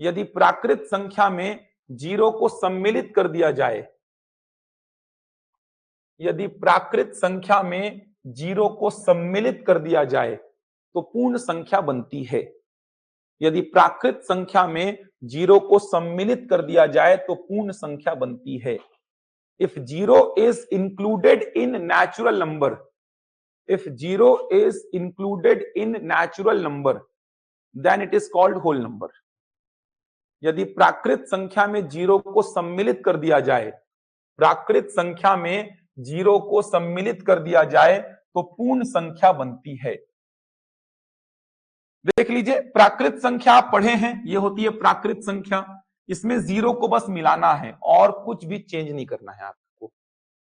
यदि प्राकृत संख्या में जीरो को सम्मिलित कर दिया जाए, यदि प्राकृत संख्या में जीरो को सम्मिलित कर दिया जाए तो पूर्ण संख्या बनती है। यदि प्राकृत संख्या में जीरो को सम्मिलित कर दिया जाए तो पूर्ण संख्या बनती है। If zero is included in natural number, if zero is included in natural number, then it is called whole number. यदि प्राकृत संख्या में जीरो को सम्मिलित कर दिया जाए, प्राकृत संख्या में जीरो को सम्मिलित कर दिया जाए तो पूर्ण संख्या बनती है। देख लीजिए, प्राकृत संख्या आप पढ़े हैं, ये होती है प्राकृत संख्या। इसमें जीरो को बस मिलाना है और कुछ भी चेंज नहीं करना है आपको।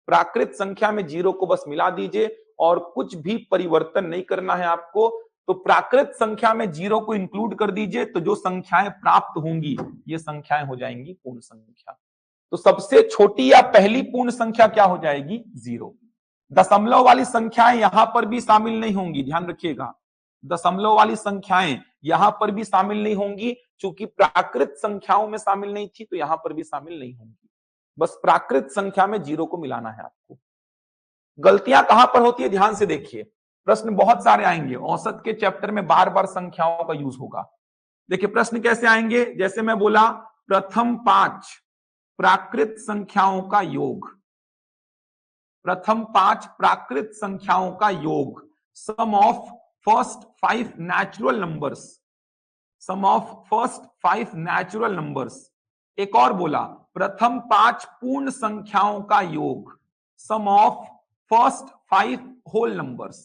प्राकृत संख्या में जीरो को बस मिला दीजिए और कुछ भी परिवर्तन नहीं करना है आपको। तो प्राकृत संख्या में जीरो को इंक्लूड कर दीजिए, तो जो संख्याएं प्राप्त होंगी ये संख्याएं हो जाएंगी पूर्ण संख्या। तो सबसे छोटी या पहली पूर्ण संख्या क्या हो जाएगी? जीरो। दशमलव वाली संख्याएं यहां पर भी शामिल नहीं होंगी, ध्यान रखिएगा। दशमलव वाली संख्याएं यहां पर भी शामिल नहीं होंगी, चूंकि प्राकृत संख्याओं में शामिल नहीं थी तो यहां पर भी शामिल नहीं होंगी। बस प्राकृत संख्या में जीरो को मिलाना है आपको। गलतियां कहां पर होती है ध्यान से देखिए, प्रश्न बहुत सारे आएंगे। औसत के चैप्टर में बार बार संख्याओं का यूज होगा। देखिए प्रश्न कैसे आएंगे, जैसे मैं बोला प्रथम 5 प्राकृत संख्याओं का योग, प्रथम 5 प्राकृत संख्याओं का योग, sum of first 5 natural numbers, sum of first 5 natural numbers. एक और बोला प्रथम 5 पूर्ण संख्याओं का योग, sum of first 5 whole numbers,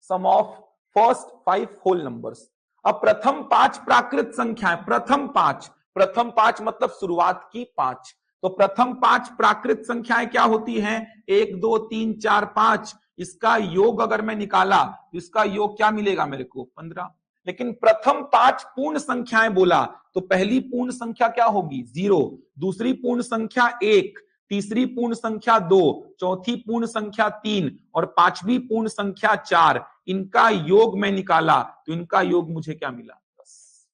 sum of first 5 whole numbers. अब प्रथम 5 प्राकृत संख्याएं, प्रथम 5, प्रथम 5 मतलब शुरुआत की 5। तो प्रथम 5 प्राकृत संख्याएं क्या होती हैं? 1 2 3 4 5। इसका योग अगर मैं निकाला तो इसका योग क्या मिलेगा मेरे को? 15। लेकिन प्रथम 5 पूर्ण संख्याएं बोला तो पहली पूर्ण संख्या क्या होगी? 0, दूसरी पूर्ण संख्या 1, तीसरी पूर्ण संख्या 2, चौथी पूर्ण संख्या 3 और पांचवी पूर्ण संख्या 4। इनका योग मैं निकाला तो इनका योग मुझे क्या मिला? 10।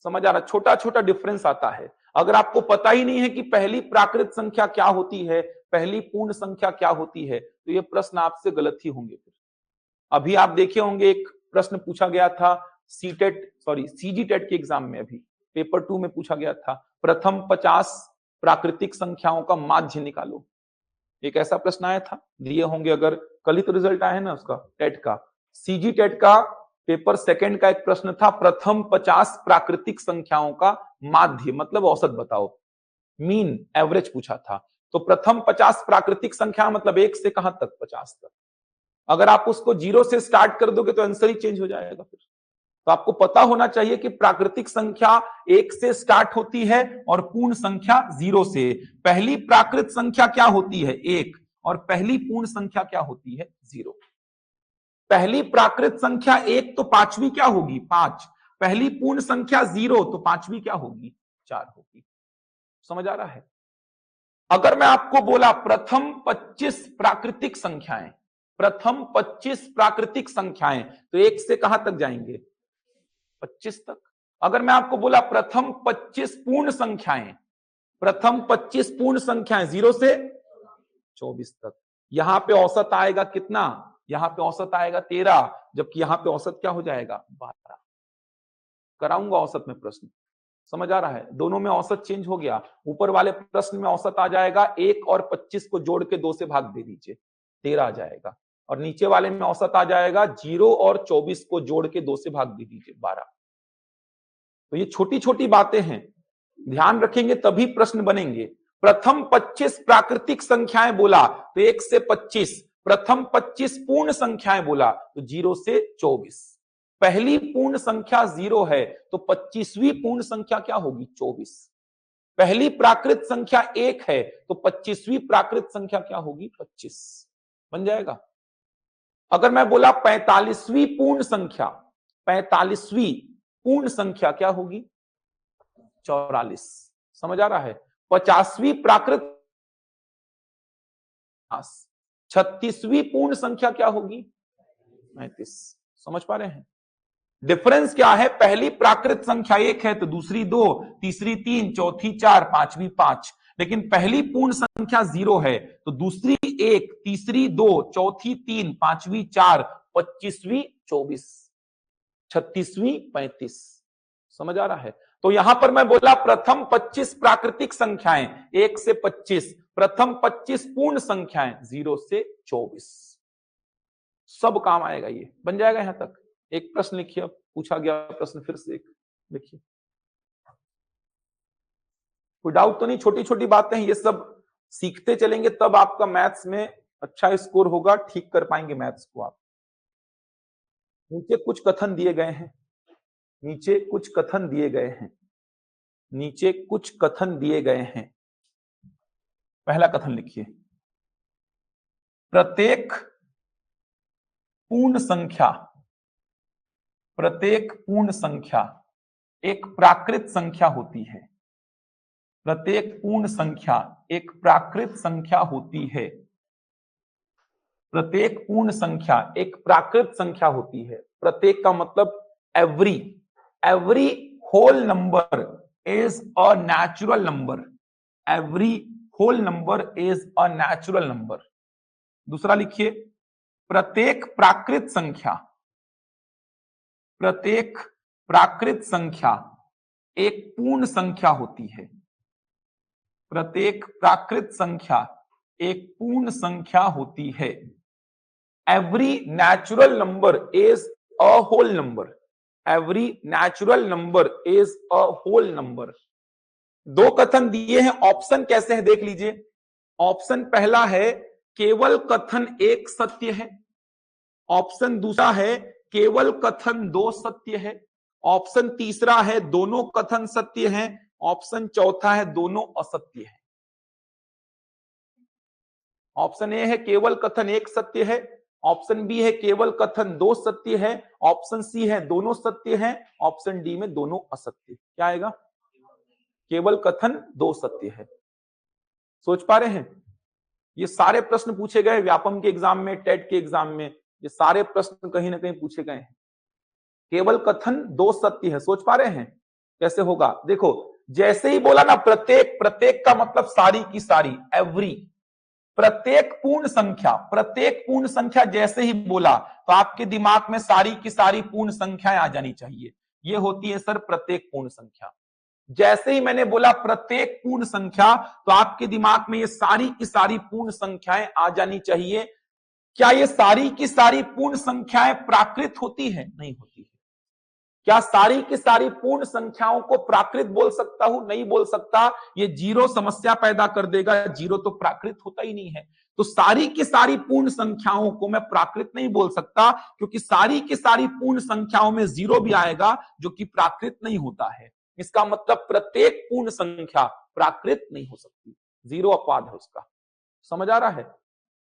समझ आ रहा, छोटा छोटा डिफरेंस आता है। अगर आपको पता ही नहीं है कि पहली प्राकृत संख्या क्या होती है, पहली पूर्ण संख्या क्या होती है, तो ये प्रश्न आपसे गलत ही होंगे। फिर अभी आप देखे होंगे एक प्रश्न पूछा गया था सीजीटेट के एग्जाम में, अभी पेपर 2 में पूछा गया था, प्रथम 50 प्राकृतिक संख्याओं का माध्य निकालो। एक ऐसा प्रश्न आया था, दिए होंगे, अगर कल ही तो रिजल्ट आया है ना उसका, टेट का। सीजी टेट का पेपर 2 का एक प्रश्न था, प्रथम 50 प्राकृतिक संख्याओं का माध्य मतलब औसत बताओ, मीन एवरेज पूछा था। तो प्रथम 50 प्राकृतिक संख्या मतलब 1 से कहां तक, 50 तक। अगर आप उसको 0 से स्टार्ट कर दोगे तो आंसर ही चेंज हो जाएगा। फिर तो आपको पता होना चाहिए कि प्राकृतिक संख्या 1 से स्टार्ट होती है और पूर्ण संख्या 0 से। पहली प्राकृत संख्या क्या होती है, 1, और पहली पूर्ण संख्या क्या होती है, 0। पहली प्राकृत संख्या 1 तो पांचवी क्या होगी, 5। पहली पूर्ण संख्या 0 तो पांचवी क्या होगी, 4 होगी। समझ आ रहा है। अगर मैं आपको बोला प्रथम 25 प्राकृतिक संख्याएं, प्रथम 25 प्राकृतिक संख्याएं, तो 1 से कहां तक जाएंगे, 25 तक। अगर मैं आपको बोला प्रथम 25 पूर्ण संख्याएं, प्रथम 25 पूर्ण संख्याएं 0 से 24 तक, यहां पे औसत आएगा कितना, यहां पे औसत आएगा 13, जबकि यहां पे औसत क्या हो जाएगा, 12। कराऊंगा औसत में प्रश्न, समझ आ रहा है। दोनों में औसत चेंज हो गया। ऊपर वाले प्रश्न में औसत आ जाएगा 1 और 25 को जोड़ के 2 से भाग दे दीजिए, 13 आ जाएगा। और नीचे वाले में औसत आ जाएगा 0 और 24 को जोड़ के 2 से भाग दे दीजिए, 12। तो ये छोटी छोटी बातें हैं, ध्यान रखेंगे तभी प्रश्न बनेंगे। प्रथम 25 प्राकृतिक संख्याएं बोला तो 1 से 25, प्रथम 25 पूर्ण संख्याएं बोला तो 0 से 24। पहली पूर्ण संख्या 0 है तो 25वीं पूर्ण संख्या क्या होगी, 24। पहली प्राकृत संख्या 1 है तो 25वीं प्राकृत संख्या क्या होगी, 25। बन जाएगा। अगर मैं बोला 45वीं पूर्ण संख्या, 45वीं पूर्ण संख्या क्या होगी, 44। समझ आ रहा है। 50वीं प्राकृत, 36वीं पूर्ण संख्या क्या होगी, 35। समझ पा रहे हैं। डिफरेंस क्या है, पहली प्राकृत संख्या 1 है तो दूसरी 2, तीसरी 3, चौथी 4, पांचवी 5। लेकिन पहली पूर्ण संख्या 0 है तो दूसरी 1, तीसरी 2, चौथी 3, पांचवी 4, 25वीं 24, 36वीं 35। समझ आ रहा है। तो यहां पर मैं बोला प्रथम 25 प्राकृतिक संख्याएं 1 से 25, प्रथम 25 पूर्ण संख्याएं 0 से 24। सब काम आएगा, ये बन जाएगा। यहां तक एक प्रश्न लिखिए, अब पूछा गया प्रश्न फिर से एक लिखिए। कोई डाउट तो नहीं, छोटी छोटी बातें हैं, ये सब सीखते चलेंगे तब आपका मैथ्स में अच्छा स्कोर होगा, ठीक कर पाएंगे मैथ्स को आप। नीचे कुछ कथन दिए गए हैं, नीचे कुछ कथन दिए गए हैं, नीचे कुछ कथन दिए गए हैं। पहला कथन लिखिए, प्रत्येक पूर्ण संख्या, प्रत्येक पूर्ण संख्या एक प्राकृत संख्या होती है। प्रत्येक पूर्ण संख्या एक प्राकृत संख्या होती है। प्रत्येक पूर्ण संख्या एक प्राकृत संख्या होती है। प्रत्येक का मतलब every, every whole number is a natural number, every whole number is a natural number. दूसरा लिखिए, प्रत्येक प्राकृत संख्या, प्रत्येक प्राकृत संख्या एक पूर्ण संख्या होती है। प्रत्येक प्राकृत संख्या एक पूर्ण संख्या होती है। Every natural number is a whole number, every natural number is a whole number. दो कथन दिए हैं, ऑप्शन कैसे है देख लीजिए। ऑप्शन पहला है केवल कथन एक सत्य है, ऑप्शन दूसरा है केवल कथन दो सत्य है, ऑप्शन तीसरा है दोनों कथन सत्य हैं, ऑप्शन चौथा है दोनों असत्य है। ऑप्शन ए है केवल कथन एक सत्य है, ऑप्शन बी है केवल कथन दो सत्य है, ऑप्शन सी है दोनों सत्य है, ऑप्शन डी में दोनों असत्य। क्या आएगा, केवल कथन दो सत्य है। सोच पा रहे हैं। ये सारे प्रश्न पूछे गए व्यापम के एग्जाम में, टेट के एग्जाम में, ये सारे प्रश्न कहीं ना कहीं पूछे गए हैं। केवल कथन दो सत्य है, सोच पा रहे हैं। कैसे होगा? देखो, जैसे ही बोला ना प्रत्येक, प्रत्येक का मतलब सारी की सारी, एवरी, प्रत्येक पूर्ण संख्या जैसे ही बोला तो आपके दिमाग में सारी की सारी पूर्ण संख्याएं आ जानी चाहिए। ये होती है सर प्रत्येक पूर्ण संख्या। जैसे ही मैंने बोला प्रत्येक पूर्ण संख्या तो आपके दिमाग में ये सारी की सारी पूर्ण संख्याएं आ जानी चाहिए। क्या ये सारी की सारी पूर्ण संख्याएं प्राकृत होती है? नहीं होती है। क्या सारी की सारी पूर्ण संख्याओं को प्राकृत बोल सकता हूं? नहीं बोल सकता। ये जीरो समस्या पैदा कर देगा, जीरो तो प्राकृत होता ही नहीं है। तो सारी की सारी पूर्ण संख्याओं को मैं प्राकृत नहीं बोल सकता, क्योंकि सारी की सारी पूर्ण संख्याओं में जीरो भी आएगा जो कि प्राकृत नहीं होता है। इसका मतलब प्रत्येक पूर्ण संख्या प्राकृत नहीं हो सकती, जीरो अपवाद है उसका। समझ आ रहा है?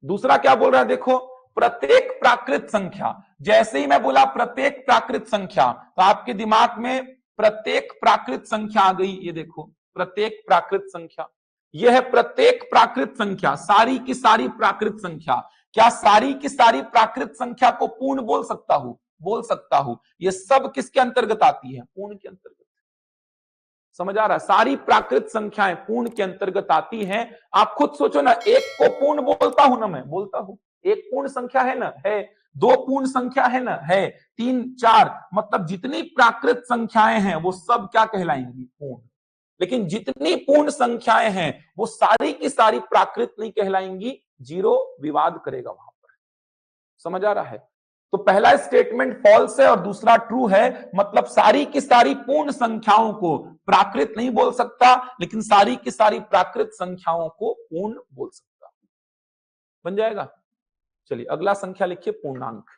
दूसरा क्या बोल रहा है देखो, प्रत्येक प्राकृत संख्या। जैसे ही मैं बोला प्रत्येक प्राकृत संख्या तो आपके दिमाग में प्रत्येक प्राकृत संख्या आ गई। ये देखो प्रत्येक प्राकृत संख्या, यह है प्रत्येक प्राकृत संख्या, सारी की सारी प्राकृत संख्या। क्या सारी की सारी प्राकृत संख्या को पूर्ण बोल सकता हूं? बोल सकता हूं। ये सब किसके अंतर्गत आती है? पूर्ण के अंतर्गत। समझ आ रहा है? सारी प्राकृत संख्याएं पूर्ण के अंतर्गत आती हैं। आप खुद सोचो ना, एक को पूर्ण बोलता हूं ना, मैं बोलता हूं एक पूर्ण संख्या है ना, है। दो पूर्ण संख्या है ना, है। तीन, चार, मतलब जितनी प्राकृत संख्याएं हैं वो सब क्या कहलाएंगी? पूर्ण। लेकिन जितनी पूर्ण संख्याएं हैं वो सारी की सारी प्राकृत नहीं कहलाएंगी, जीरो विवाद करेगा वहां पर। समझ आ रहा है? तो पहला स्टेटमेंट फॉल्स है और दूसरा ट्रू है। मतलब सारी की सारी पूर्ण संख्याओं को प्राकृत नहीं बोल सकता, लेकिन सारी की सारी प्राकृत संख्याओं को पूर्ण बोल सकता। बन जाएगा? चलिए अगला संख्या लिखिए, पूर्णांक।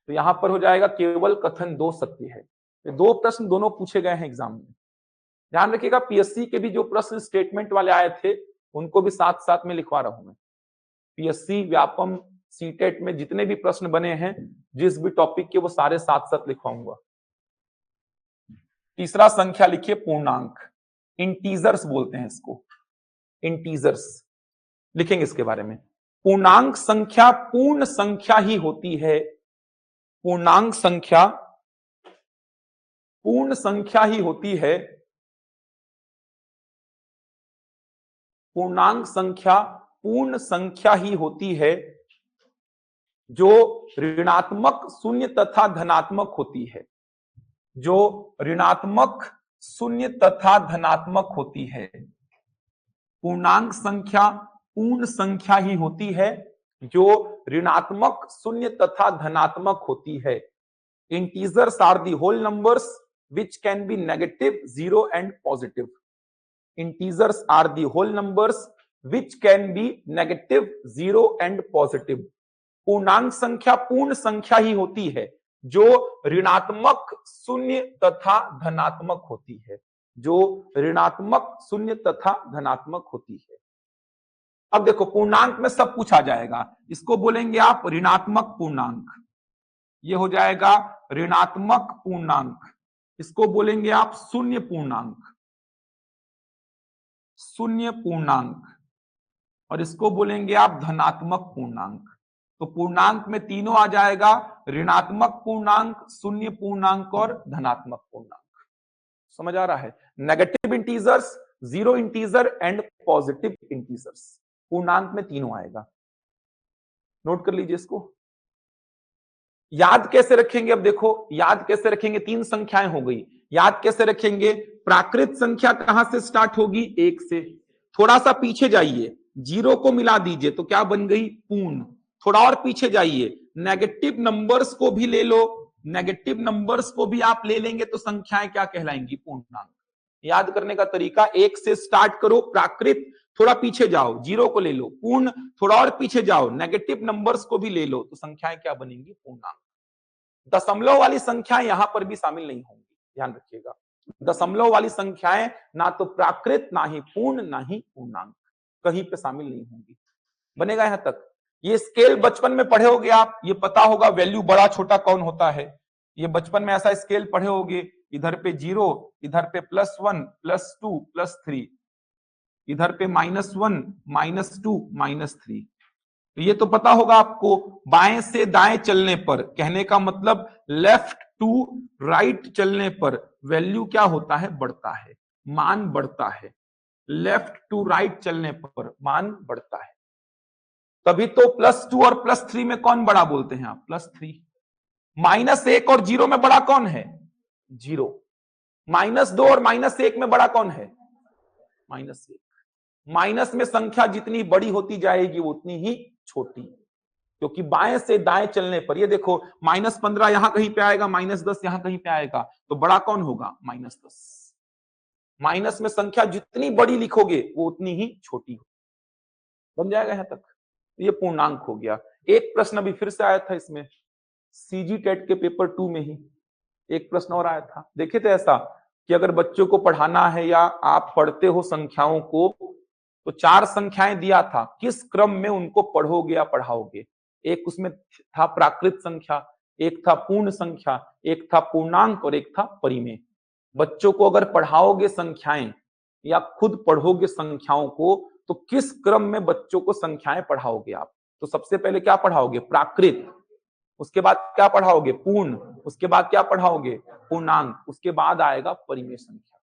तो यहां पर हो जाएगा केवल कथन दो सत्य है। ये दो प्रश्न दोनों पूछे गए हैं एग्जाम में। ध्यान रखिएगा, पीएससी के भी जो प्रश्न स्टेटमेंट वाले आए थे उनको भी साथ साथ में लिखवा रहा हूं मैं। पीएससी, व्यापम, सीटेट में जितने भी प्रश्न बने हैं जिस भी टॉपिक के, वो सारे साथ साथ लिखवाऊंगा। तीसरा संख्या लिखिए, पूर्णांक। इंटीजर्स बोलते हैं इसको, इंटीजर्स लिखेंगे इसके बारे में। पूर्णांक संख्या पूर्ण संख्या ही होती है। पूर्णांक संख्या पूर्ण संख्या ही होती है। पूर्णांक संख्या पूर्ण संख्या ही होती है जो ऋणात्मक, शून्य तथा धनात्मक होती है। जो ऋणात्मक, शून्य तथा धनात्मक होती है। पूर्णांक संख्या पूर्ण संख्या ही होती है जो ऋणात्मक, शून्य तथा धनात्मक होती है। Integers are the whole numbers which can be negative, zero and positive. Integers are the whole numbers which can be negative, zero and positive. पूर्णांक संख्या पूर्ण संख्या ही होती है जो ऋणात्मक, शून्य तथा धनात्मक होती है। जो ऋणात्मक, शून्य तथा धनात्मक होती है। अब देखो पूर्णांक में सब कुछ आ जाएगा। इसको बोलेंगे आप ऋणात्मक पूर्णांक, ये हो जाएगा ऋणात्मक पूर्णांक। इसको बोलेंगे आप शून्य पूर्णांक, शून्य पूर्णांक। और इसको बोलेंगे आप धनात्मक पूर्णांक। तो पूर्णांक में तीनों आ जाएगा, ऋणात्मक पूर्णांक, शून्य पूर्णांक और धनात्मक पूर्णांक। समझ आ रहा है? Negative integers, zero integer and positive integers. पूर्णांक में तीनों आएगा। नोट कर लीजिए इसको। याद कैसे रखेंगे? अब देखो याद कैसे रखेंगे, तीन संख्याएं हो गई। याद कैसे रखेंगे? प्राकृत संख्या कहां से स्टार्ट होगी? एक से। थोड़ा सा पीछे जाइए, जीरो को मिला दीजिए तो क्या बन गई? पूर्ण। थोड़ा और पीछे जाइए, नेगेटिव नंबर्स को भी ले लो, नेगेटिव नंबर्स को भी आप ले लेंगे तो संख्याएं क्या कहलाएंगी? पूर्णांक। याद करने का तरीका, एक से स्टार्ट करो प्राकृत, थोड़ा पीछे जाओ जीरो को ले लो पूर्ण, थोड़ा और पीछे जाओ नेगेटिव नंबर्स को भी ले लो तो संख्याएं क्या बनेंगी? पूर्णांक। दशमलव वाली संख्याएं यहां पर भी शामिल नहीं होंगी, ध्यान रखिएगा। दशमलव वाली संख्याएं ना तो प्राकृत, ना ही पूर्ण, ना ही पूर्णांक, कहीं पे शामिल नहीं होंगी। बनेगा यहां तक? ये स्केल बचपन में पढ़े होगे आप, ये पता होगा वैल्यू बड़ा छोटा कौन होता है। ये बचपन में ऐसा स्केल पढ़े होगे, इधर पे जीरो, इधर पे +1, +2, +3, इधर पे -1, -2, -3। तो ये तो पता होगा आपको। बाएं से दाएं चलने पर, कहने का मतलब लेफ्ट टू राइट चलने पर वैल्यू क्या होता है, बढ़ता है, मान बढ़ता है। लेफ्ट टू राइट चलने पर मान बढ़ता है। तभी तो +2 और +3 में कौन बड़ा बोलते हैं आप, +3। -1 और 0 में बड़ा कौन है, 0। -2 और -1 में बड़ा कौन है, -1। माइनस में संख्या जितनी बड़ी होती जाएगी वो उतनी ही छोटी, क्योंकि बाएं से दाएं चलने पर ये देखो -15 यहां कहीं पे आएगा, -10 यहां कहीं पे आएगा, तो बड़ा कौन होगा, -10। माइनस में संख्या जितनी बड़ी लिखोगे वो उतनी ही छोटी होगी। बन जाएगा यहां तक, ये पूर्णांक हो गया। एक प्रश्न अभी फिर से आया था इसमें, सीजी टेट के पेपर 2 में ही एक प्रश्न और आया था। देखे थे ऐसा कि अगर बच्चों को पढ़ाना है या आप पढ़ते हो संख्याओं को, तो 4 संख्याएं दिया था, किस क्रम में उनको पढ़ोगे या पढ़ाओगे। एक उसमें था प्राकृत संख्या, एक था पूर्ण संख्या, एक था पूर्णांक और एक था परिमेय। बच्चों को अगर पढ़ाओगे संख्याएं या खुद पढ़ोगे संख्याओं को, तो किस क्रम में बच्चों को संख्याएं पढ़ाओगे आप। तो सबसे पहले क्या पढ़ाओगे, प्राकृत, उसके बाद क्या पढ़ाओगे, पूर्ण, उसके बाद क्या पढ़ाओगे, पूर्णांक, उसके बाद आएगा परिमेय संख्या।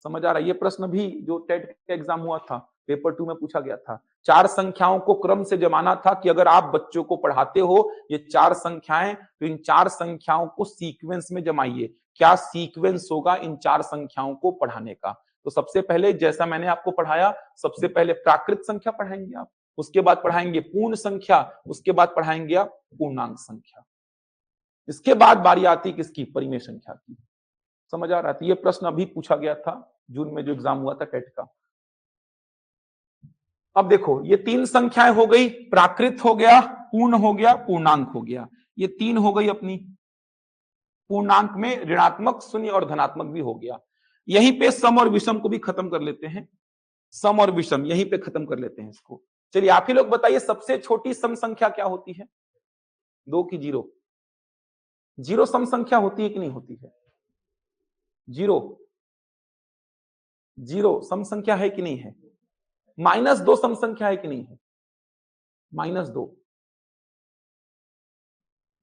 समझ आ रहा है। ये प्रश्न भी जो टेट का एग्जाम हुआ था, पेपर 2 में पूछा गया था। 4 संख्याओं को क्रम से जमाना था कि अगर आप बच्चों को पढ़ाते हो ये 4 संख्याएं, तो इन 4 संख्याओं को सीक्वेंस में जमाइए। क्या सीक्वेंस होगा इन 4 संख्याओं को पढ़ाने का। तो सबसे पहले जैसा मैंने आपको पढ़ाया, सबसे पहले प्राकृत संख्या पढ़ाएंगे आप, उसके बाद पढ़ाएंगे पूर्ण संख्या, उसके बाद पढ़ाएंगे आप पूर्णांक संख्या, इसके बाद बारी आती किसकी, परिमेय संख्या की। समझ आ रहा था। ये प्रश्न अभी पूछा गया था जून में जो एग्जाम हुआ था टेट का। अब देखो ये 3 संख्याएं हो गई, प्राकृत हो गया, पूर्ण हो गया, पूर्णांक हो गया। ये 3 हो गई अपनी। पूर्णांक में ऋणात्मक, शून्य और धनात्मक भी हो गया। यहीं पे सम और विषम को भी खत्म कर लेते हैं। सम और विषम यहीं पे खत्म कर लेते हैं इसको। चलिए आप ही लोग बताइए, सबसे छोटी सम संख्या क्या होती है, 2 की 0। 0 सम संख्या होती है कि नहीं होती है, 0 0 सम संख्या है कि नहीं है। -2 सम संख्या है कि नहीं है, -2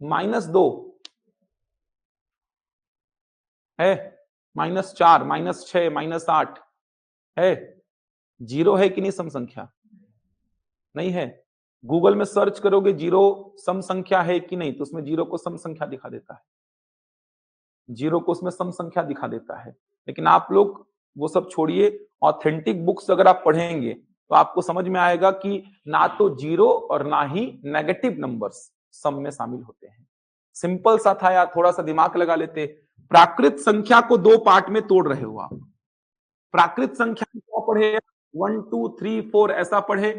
-2 है, -4 -6 -8 है। 0 है कि नहीं सम संख्या, नहीं है। गूगल में सर्च करोगे 0 सम संख्या है कि नहीं, तो उसमें 0 को सम संख्या दिखा देता है, 0 को उसमें सम संख्या दिखा देता है। लेकिन आप लोग वो सब छोड़िए, ऑथेंटिक बुक्स अगर आप पढ़ेंगे तो आपको समझ में आएगा कि ना तो 0 और ना ही नेगेटिव नंबर्स सम में शामिल होते हैं। सिंपल सा था यार, थोड़ा सा दिमाग लगा लेते। प्राकृत संख्या को 2 पार्ट में तोड़ रहे हो आप। प्राकृत संख्या क्या पढ़े, 1 2 3 4 ऐसा पढ़े।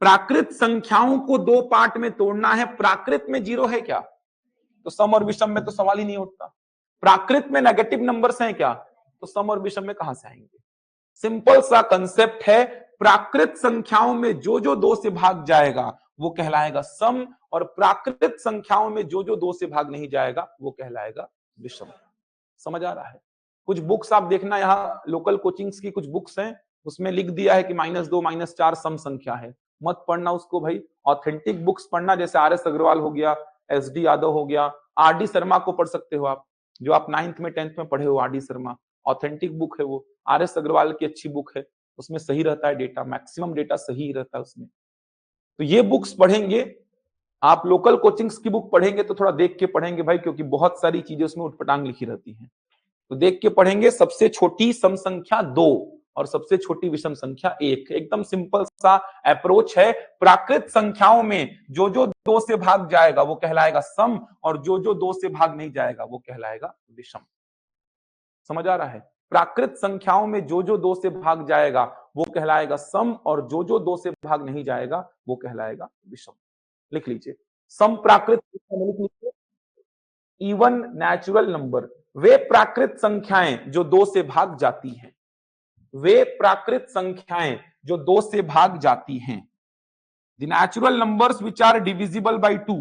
प्राकृत संख्याओं को 2 पार्ट में तोड़ना है। प्राकृत में 0 है क्या, तो सम और विषम में तो सवाल ही नहीं उठता। प्राकृत में नेगेटिव नंबर्स हैं क्या, तो सम और विषम में कहां से आएंगे। सिंपल सा कंसेप्ट है, प्राकृत संख्याओं में जो जो 2 से भाग जाएगा वो कहलाएगा सम, और प्राकृत संख्याओं में जो जो 2 से भाग नहीं जाएगा वो कहलाएगा विषम। समझ आ रहा है। कुछ बुक्स आप देखना, यहाँ लोकल कोचिंग्स की कुछ बुक्स हैं, उसमें लिख दिया है कि -2 -4 सम संख्या है। मत पढ़ना उसको भाई, ऑथेंटिक बुक्स पढ़ना, जैसे RS अग्रवाल हो गया, SD यादव हो गया, RD शर्मा को पढ़ सकते हो आप, जो आप 9th में 10th में पढ़े हो। RD शर्मा ऑथेंटिक बुक है वो, RS अग्रवाल की अच्छी बुक है, उसमें सही रहता है डेटा, मैक्सिमम डेटा सही रहता है उसमें। तो ये बुक्स पढ़ेंगे आप। लोकल कोचिंग्स की बुक पढ़ेंगे तो थोड़ा देख के पढ़ेंगे भाई, क्योंकि बहुत सारी चीजें उसमें उटपटांग लिखी रहती हैं। तो देख के पढ़ेंगे। सबसे छोटी सम संख्या 2 और सबसे छोटी विषम संख्या 1। एकदम सिंपल सा अप्रोच है। प्राकृत संख्याओं में जो जो 2 से भाग जाएगा वो कहलाएगा सम, और जो जो 2 से भाग नहीं जाएगा वो कहलाएगा विषम। समझ आ रहा है। प्राकृत संख्याओं में जो जो 2 से भाग जाएगा वो कहलाएगा सम, और जो जो 2 से भाग नहीं जाएगा वो कहलाएगा विषम। लिख लीजिए, सम प्राकृत लिख लीजिए। इवन नेचुरल नंबर, वे प्राकृत संख्याएं जो 2 से भाग जाती हैं, वे प्राकृत संख्याएं जो 2 से भाग जाती हैं। The natural numbers which are divisible by 2,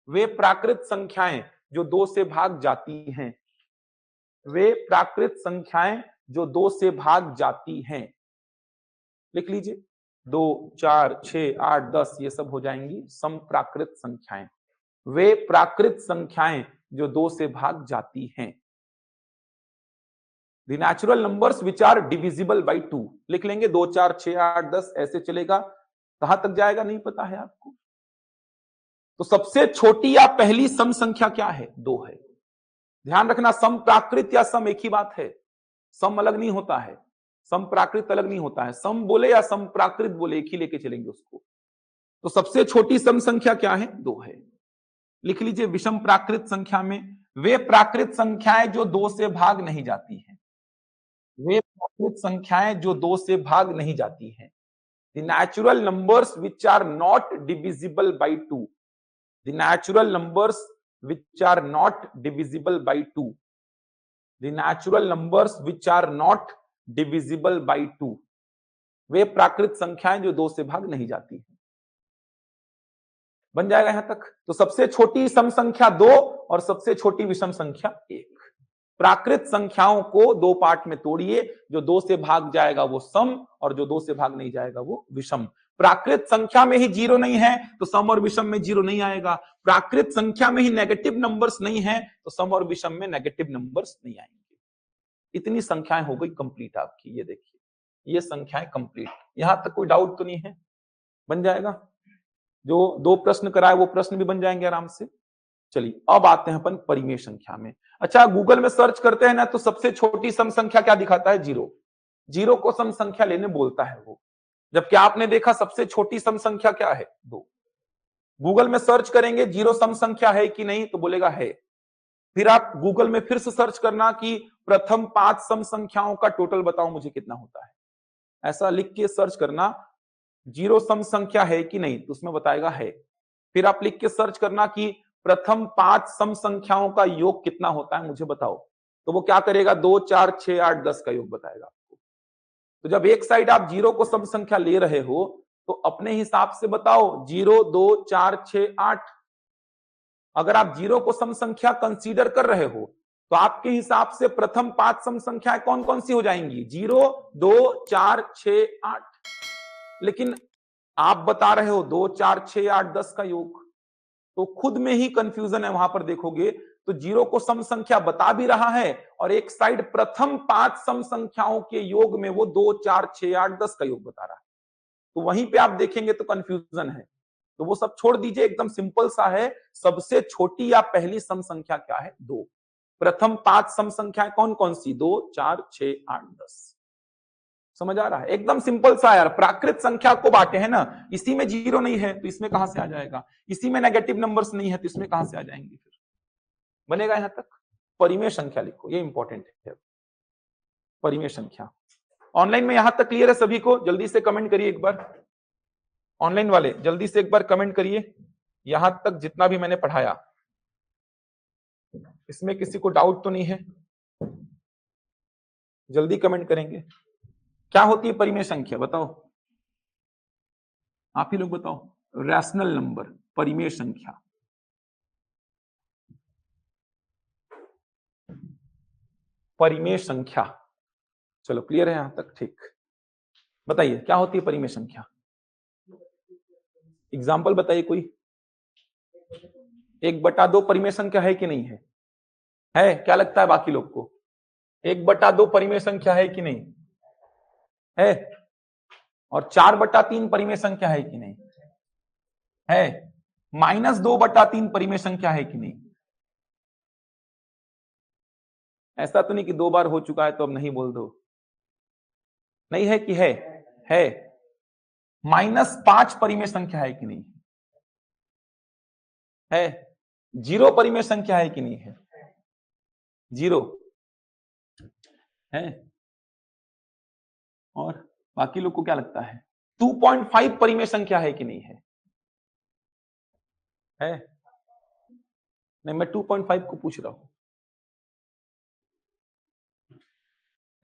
वे प्राकृत संख्याएं जो 2 से भाग जाती हैं, वे प्राकृत संख्याएं जो 2 से भाग जाती हैं। लिख लीजिए, 2 4 6 8 10 ये सब हो जाएंगी सम प्राकृत संख्याएं। वे प्राकृत संख्याएं जो 2 से भाग जाती हैं। The natural numbers which are divisible by 2 लिख लेंगे, 2 4 6 8 10 ऐसे चलेगा। कहां तक जाएगा नहीं पता है आपको। तो सबसे छोटी या पहली सम संख्या क्या है? 2 है। ध्यान रखना, सम प्राकृत या सम एक ही बात है, सम अलग नहीं होता है, सम प्राकृत अलग नहीं होता है। सम बोले या सम प्राकृत बोले एक ही लेके चलेंगे उसको। तो सबसे छोटी सम संख्या क्या है? 2 है। लिख लीजिए, विषम प्राकृत संख्या में वे प्राकृत संख्याएं जो 2 से भाग नहीं जाती हैं, वे प्राकृत संख्याएं जो 2 से भाग नहीं जाती हैं। The natural numbers which are not divisible by 2, the natural numbers which are not divisible by 2, the natural numbers which are not divisible by 2, वे प्राकृत संख्याएं जो 2 से भाग नहीं जाती हैं। बन जाएगा यहां तक। तो सबसे छोटी सम संख्या 2 और सबसे छोटी विषम संख्या 1। प्राकृत संख्याओं को 2 पार्ट में तोड़िए, जो 2 से भाग जाएगा वो सम और जो 2 से भाग नहीं जाएगा वो विषम। प्राकृत संख्या में ही 0 नहीं है तो सम और विषम में 0 नहीं आएगा। प्राकृत संख्या में ही नेगेटिव नंबर्स नहीं है तो सम और विषम में नेगेटिव नंबर्स नहीं आएंगे। इतनी संख्याएं हो गई कंप्लीट आपकी। ये देखिए, ये संख्याएं कंप्लीट। यहां तक कोई डाउट तो नहीं है? बन जाएगा। जो 2 प्रश्न कराए वो प्रश्न भी बन जाएंगे आराम से। चलिए अब आते हैं अपन परिमेय संख्या में। अच्छा, गूगल में सर्च करते हैं ना तो सबसे छोटी सम संख्या क्या दिखाता है? 0। 0 को सम संख्या लेने बोलता है वो, जबकि आपने देखा सबसे छोटी सम संख्या क्या है? 2। गूगल में सर्च करेंगे 0 सम संख्या है कि नहीं तो बोलेगा है। फिर आप गूगल में फिर से सर्च करना कि प्रथम 5 सम संख्याओं का टोटल बताओ मुझे कितना होता है। ऐसा लिख के सर्च करना, 0 सम संख्या है कि नहीं तो उसमें बताएगा है। फिर आप लिख के सर्च करना कि प्रथम 5 सम संख्याओं का योग कितना होता है मुझे बताओ, तो वो क्या करेगा? 2 4 6 8 10 का योग बताएगा आपको। तो जब एक साइड आप 0 को सम संख्या ले रहे हो तो अपने हिसाब से बताओ 0 2 4 6 8। अगर आप 0 को सम संख्या कंसीडर कर रहे हो तो आपके हिसाब से प्रथम 5 सम संख्याएं कौन कौन सी हो जाएंगी? 0 2 4 6 8। लेकिन आप बता रहे हो 2 4 6 8 10 का योग, तो खुद में ही कंफ्यूजन है। वहां पर देखोगे तो 0 को सम संख्या बता भी रहा है और एक साइड प्रथम 5 सम संख्याओं के योग में वो 2 4 6 8 10 का योग बता रहा है। तो वहीं पे आप देखेंगे तो कंफ्यूजन है। तो वो सब छोड़ दीजिए, एकदम सिंपल सा है। सबसे छोटी या पहली सम संख्या क्या है? 2। प्रथम 5 सम संख्याएं कौन कौन सी? 2 4 6 8 10। समझ आ रहा है? एकदम सिंपल सा यार। प्राकृत संख्या को बांटे हैं ना, इसी में 0 नहीं है तो इसमें कहां से आ जाएगा? इसी में नेगेटिव नंबर्स नहीं है तो इसमें कहां से आ जाएंगे? फिर बनेगा यहां तक। परिमेय संख्या लिखो, ये इंपॉर्टेंट है। परिमेय संख्या ऑनलाइन में यहां तक क्लियर है सभी को? जल्दी से कमेंट करिए एक बार। ऑनलाइन वाले जल्दी से एक बार कमेंट करिए, यहां तक जितना भी मैंने पढ़ाया इसमें किसी को डाउट तो नहीं है? जल्दी कमेंट करेंगे। क्या होती है परिमेय संख्या बताओ, आप ही लोग बताओ। रैशनल नंबर, परिमेय संख्या। परिमेय संख्या, चलो क्लियर है यहां तक? ठीक, बताइए क्या होती है परिमेय संख्या? एग्जाम्पल बताइए कोई। 1/2 परिमेय संख्या है कि नहीं है? है? क्या लगता है बाकी लोग को? 1/2 परिमेय संख्या है कि नहीं है? और 4/3 परिमेय संख्या है कि नहीं है? -2/3 परिमेय संख्या है कि नहीं? ऐसा तो नहीं कि 2 बार हो चुका है तो अब नहीं बोल दो। नहीं है कि है? है। -5 परिमेय संख्या है कि नहीं है? 0 परिमेय संख्या है कि नहीं है? 0 है। और बाकी लोग को क्या लगता है? 2.5 परिमेय संख्या है कि नहीं है? है? नहीं, मैं 2.5 को पूछ रहा हूं।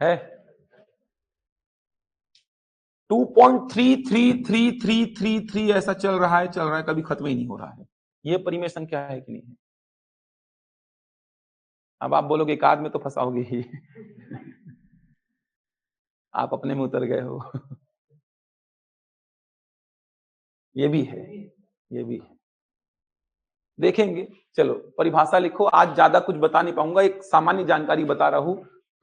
है? 2.33333 ऐसा चल रहा है, कभी खत्म ही नहीं हो रहा है। ये परिमेय संख्या है कि नहीं है? अब आप बोलोगे एक आध में तो फंसाओगे ही। आप अपने में उतर गए हो। ये भी है, ये भी है। देखेंगे। चलो परिभाषा लिखो, आज ज्यादा कुछ बता नहीं पाऊंगा, एक सामान्य जानकारी बता रहा हूं।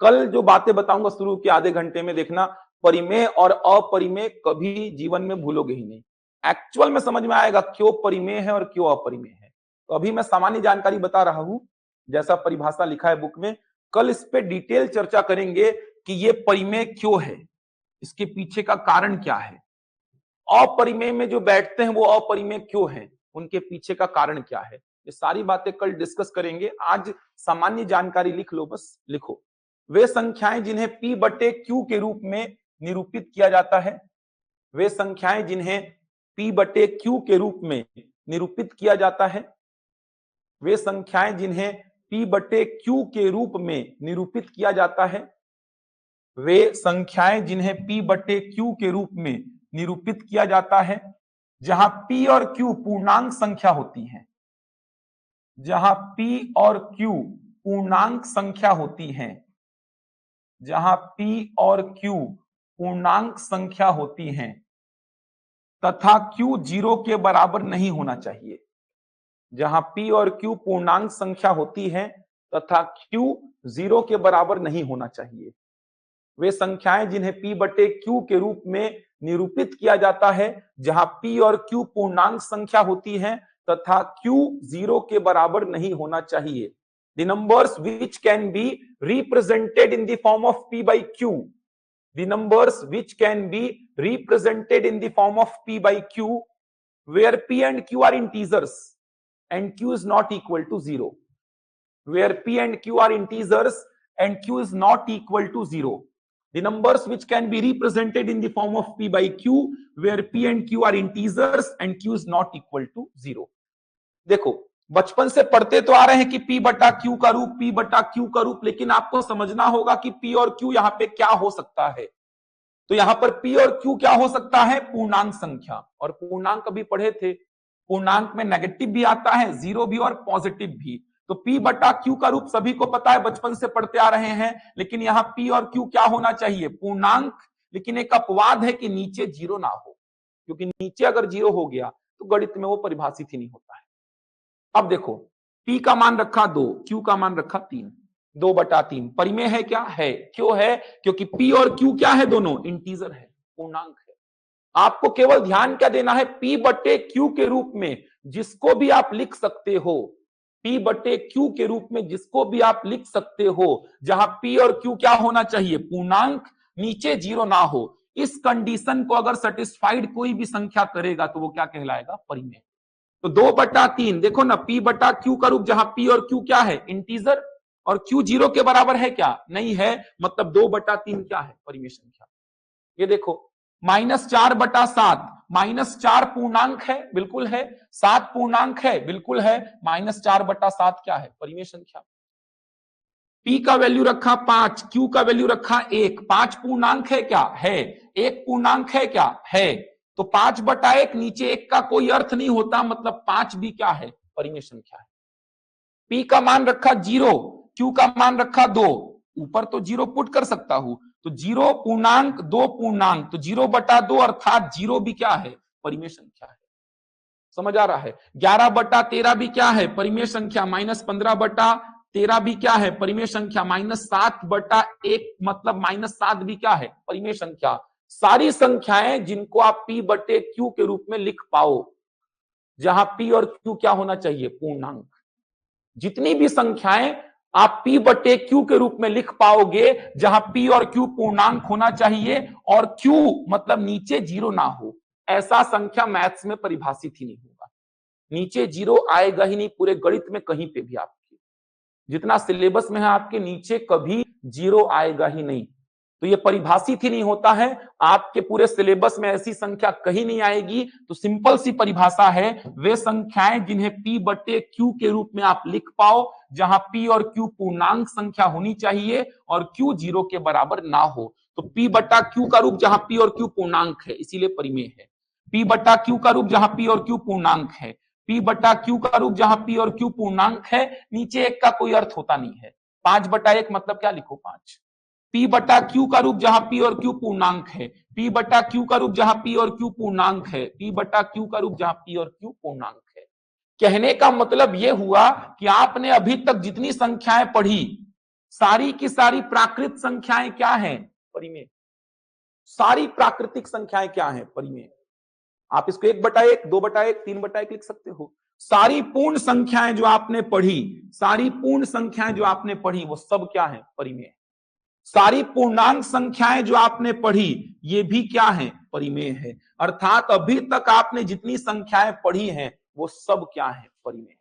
कल जो बातें बताऊंगा शुरू के आधे घंटे में, देखना परिमेय और अपरिमेय कभी जीवन में भूलोगे ही नहीं। एक्चुअल में समझ में आएगा क्यों परिमेय है और क्यों अपरिमेय है। तो अभी मैं सामान्य जानकारी बता रहा हूं, जैसा परिभाषा लिखा है बुक में। कल इस पे डिटेल चर्चा करेंगे कि ये परिमेय क्यों है, इसके पीछे का कारण क्या है, अपरिमेय में जो बैठते हैं वो अपरिमेय क्यों है, उनके पीछे का कारण क्या है। ये सारी बातें कल डिस्कस करेंगे। आज सामान्य जानकारी लिख लो, बस लिखो। वे संख्याएं जिन्हें P बटे Q के रूप में निरूपित किया जाता है, वे संख्याएं जिन्हें P बटे Q के रूप में निरूपित किया जाता है, वे संख्याएं जिन्हें P बटे Q के रूप में निरूपित किया जाता है, वे संख्याएं जिन्हें P बटे Q के रूप में निरूपित किया जाता है, जहां P और Q पूर्णांक संख्या होती है, जहां P और Q पूर्णांक संख्या होती है, जहां P और Q पूर्णांक संख्या होती हैं, तथा Q 0 के बराबर नहीं होना चाहिए। जहां P और Q पूर्णांक संख्या होती है तथा Q 0 के बराबर नहीं होना चाहिए। वे संख्याएं जिन्हें P बटे Q के रूप में निरूपित किया जाता है, जहां P और Q पूर्णांक संख्या होती है तथा Q 0 के बराबर नहीं होना चाहिए। The numbers which can be represented in the form of P by Q, the numbers which can be represented in the form of P by Q, where P and Q are integers and Q is not equal to 0, where P and Q are integers and Q is not equal to 0. The numbers which can be represented in the form of P by Q, where P and Q are integers and Q is not equal to 0. देखो बचपन से पढ़ते तो आ रहे हैं कि P बटा Q का रूप, P बटा Q का रूप, लेकिन आपको समझना होगा कि P और Q यहां पे क्या हो सकता है। तो यहां पर P और Q क्या हो सकता है, पूर्णांक संख्या। और पूर्णांक अभी पढ़े थे, पूर्णांक में नेगेटिव भी आता है, जीरो भी और पॉजिटिव भी। तो P बटा Q का रूप सभी को पता है, बचपन से पढ़ते आ रहे हैं, लेकिन यहाँ P और Q क्या होना चाहिए, पूर्णांक। लेकिन एक अपवाद है कि नीचे जीरो ना हो, क्योंकि नीचे अगर जीरो हो गया तो गणित में वो परिभाषित ही नहीं होता है। अब देखो P का मान रखा 2, Q का मान रखा 3, 2/3 परिमेय है क्या, है। क्यों है, क्योंकि P और Q क्या है, दोनों इंटीजर है, पूर्णांक है। आपको केवल ध्यान क्या देना है, P बटे Q के रूप में जिसको भी आप लिख सकते हो, P बटे Q के रूप में जिसको भी आप लिख सकते हो, जहां P और Q क्या होना चाहिए, पूर्णांक, नीचे जीरो ना हो। इस कंडीशन को अगर सेटिस्फाइड कोई भी संख्या करेगा तो वो क्या कहलाएगा, परिमेय। तो 2/3 देखो ना, P बटा Q का रूप, जहां P और Q क्या है, इंटीजर, और Q 0 के बराबर है क्या, नहीं है, मतलब 2/3 क्या है, परिमेय संख्या। ये देखो -4/7, -4 पूर्णांक है, बिल्कुल है, 7 पूर्णांक है, बिल्कुल है, -4/7 क्या है, परिमेय संख्या। P का वैल्यू रखा 5, Q का वैल्यू रखा 1, 5 पूर्णांक है क्या, है, 1 पूर्णांक है क्या, है। तो 5/1, नीचे 1 का कोई अर्थ नहीं होता, मतलब 5 भी क्या है, परिमेय संख्या है। P का मान रखा 0, Q का मान रखा 2, ऊपर तो 0 पुट कर सकता हूं, तो 0 पूर्णांक 2 पूर्णांक, तो 0/2 अर्थात 0 भी क्या है, परिमेय संख्या है। समझ आ रहा है। 11/13 भी क्या है, परिमेय संख्या। -15/13 भी क्या है, परिमेय संख्या। -7/1 मतलब -7 भी क्या है, परिमेय संख्या। सारी संख्याएं जिनको आप P बटे Q के रूप में लिख पाओ, जहां P और Q क्या होना चाहिए, पूर्णांक। जितनी भी संख्याएं आप P बटे Q के रूप में लिख पाओगे, जहां P और Q पूर्णांक होना चाहिए और Q मतलब नीचे जीरो ना हो, ऐसा संख्या मैथ्स में परिभाषित ही नहीं होगा। नीचे जीरो आएगा ही नहीं पूरे गणित में कहीं पे भी, आपके जितना सिलेबस में है आपके नीचे कभी जीरो आएगा ही नहीं। तो ये परिभाषित ही नहीं होता है, आपके पूरे सिलेबस में ऐसी संख्या कहीं नहीं आएगी। तो सिंपल सी परिभाषा है, वे संख्याएं जिन्हें P बटे Q के रूप में आप लिख पाओ, जहां P और Q पूर्णांक संख्या होनी चाहिए और Q 0 के बराबर ना हो। तो P बटा Q का रूप जहां P और Q पूर्णांक है, इसीलिए परिमेय है। P बटा Q का रूप जहां P और Q पूर्णांक है, P बटा Q का रूप जहां P और Q पूर्णांक है, नीचे 1 का कोई अर्थ होता नहीं है। 5/1 मतलब क्या लिखो, 5। P बटा Q का रूप जहां P और Q पूर्णांक है, P बटा Q का रूप जहां P और Q पूर्णांक है, P बटा Q का रूप जहां P और Q पूर्णांक है। कहने का मतलब यह हुआ कि आपने अभी तक जितनी संख्याएं पढ़ी सारी की सारी प्राकृत संख्याएं क्या हैं? परिमेय। सारी प्राकृतिक संख्याएं क्या हैं? परिमेय। आप इसको 1/1, 2/1, 3/1 लिख सकते हो। सारी पूर्ण संख्याएं जो आपने पढ़ी, सारी पूर्ण संख्याएं जो आपने पढ़ी वो सब क्या है? परिमेय। सारी पूर्णांक संख्याएं जो आपने पढ़ी ये भी क्या है? परिमेय है। अर्थात अभी तक आपने जितनी संख्याएं पढ़ी हैं वो सब क्या है? परिमेय।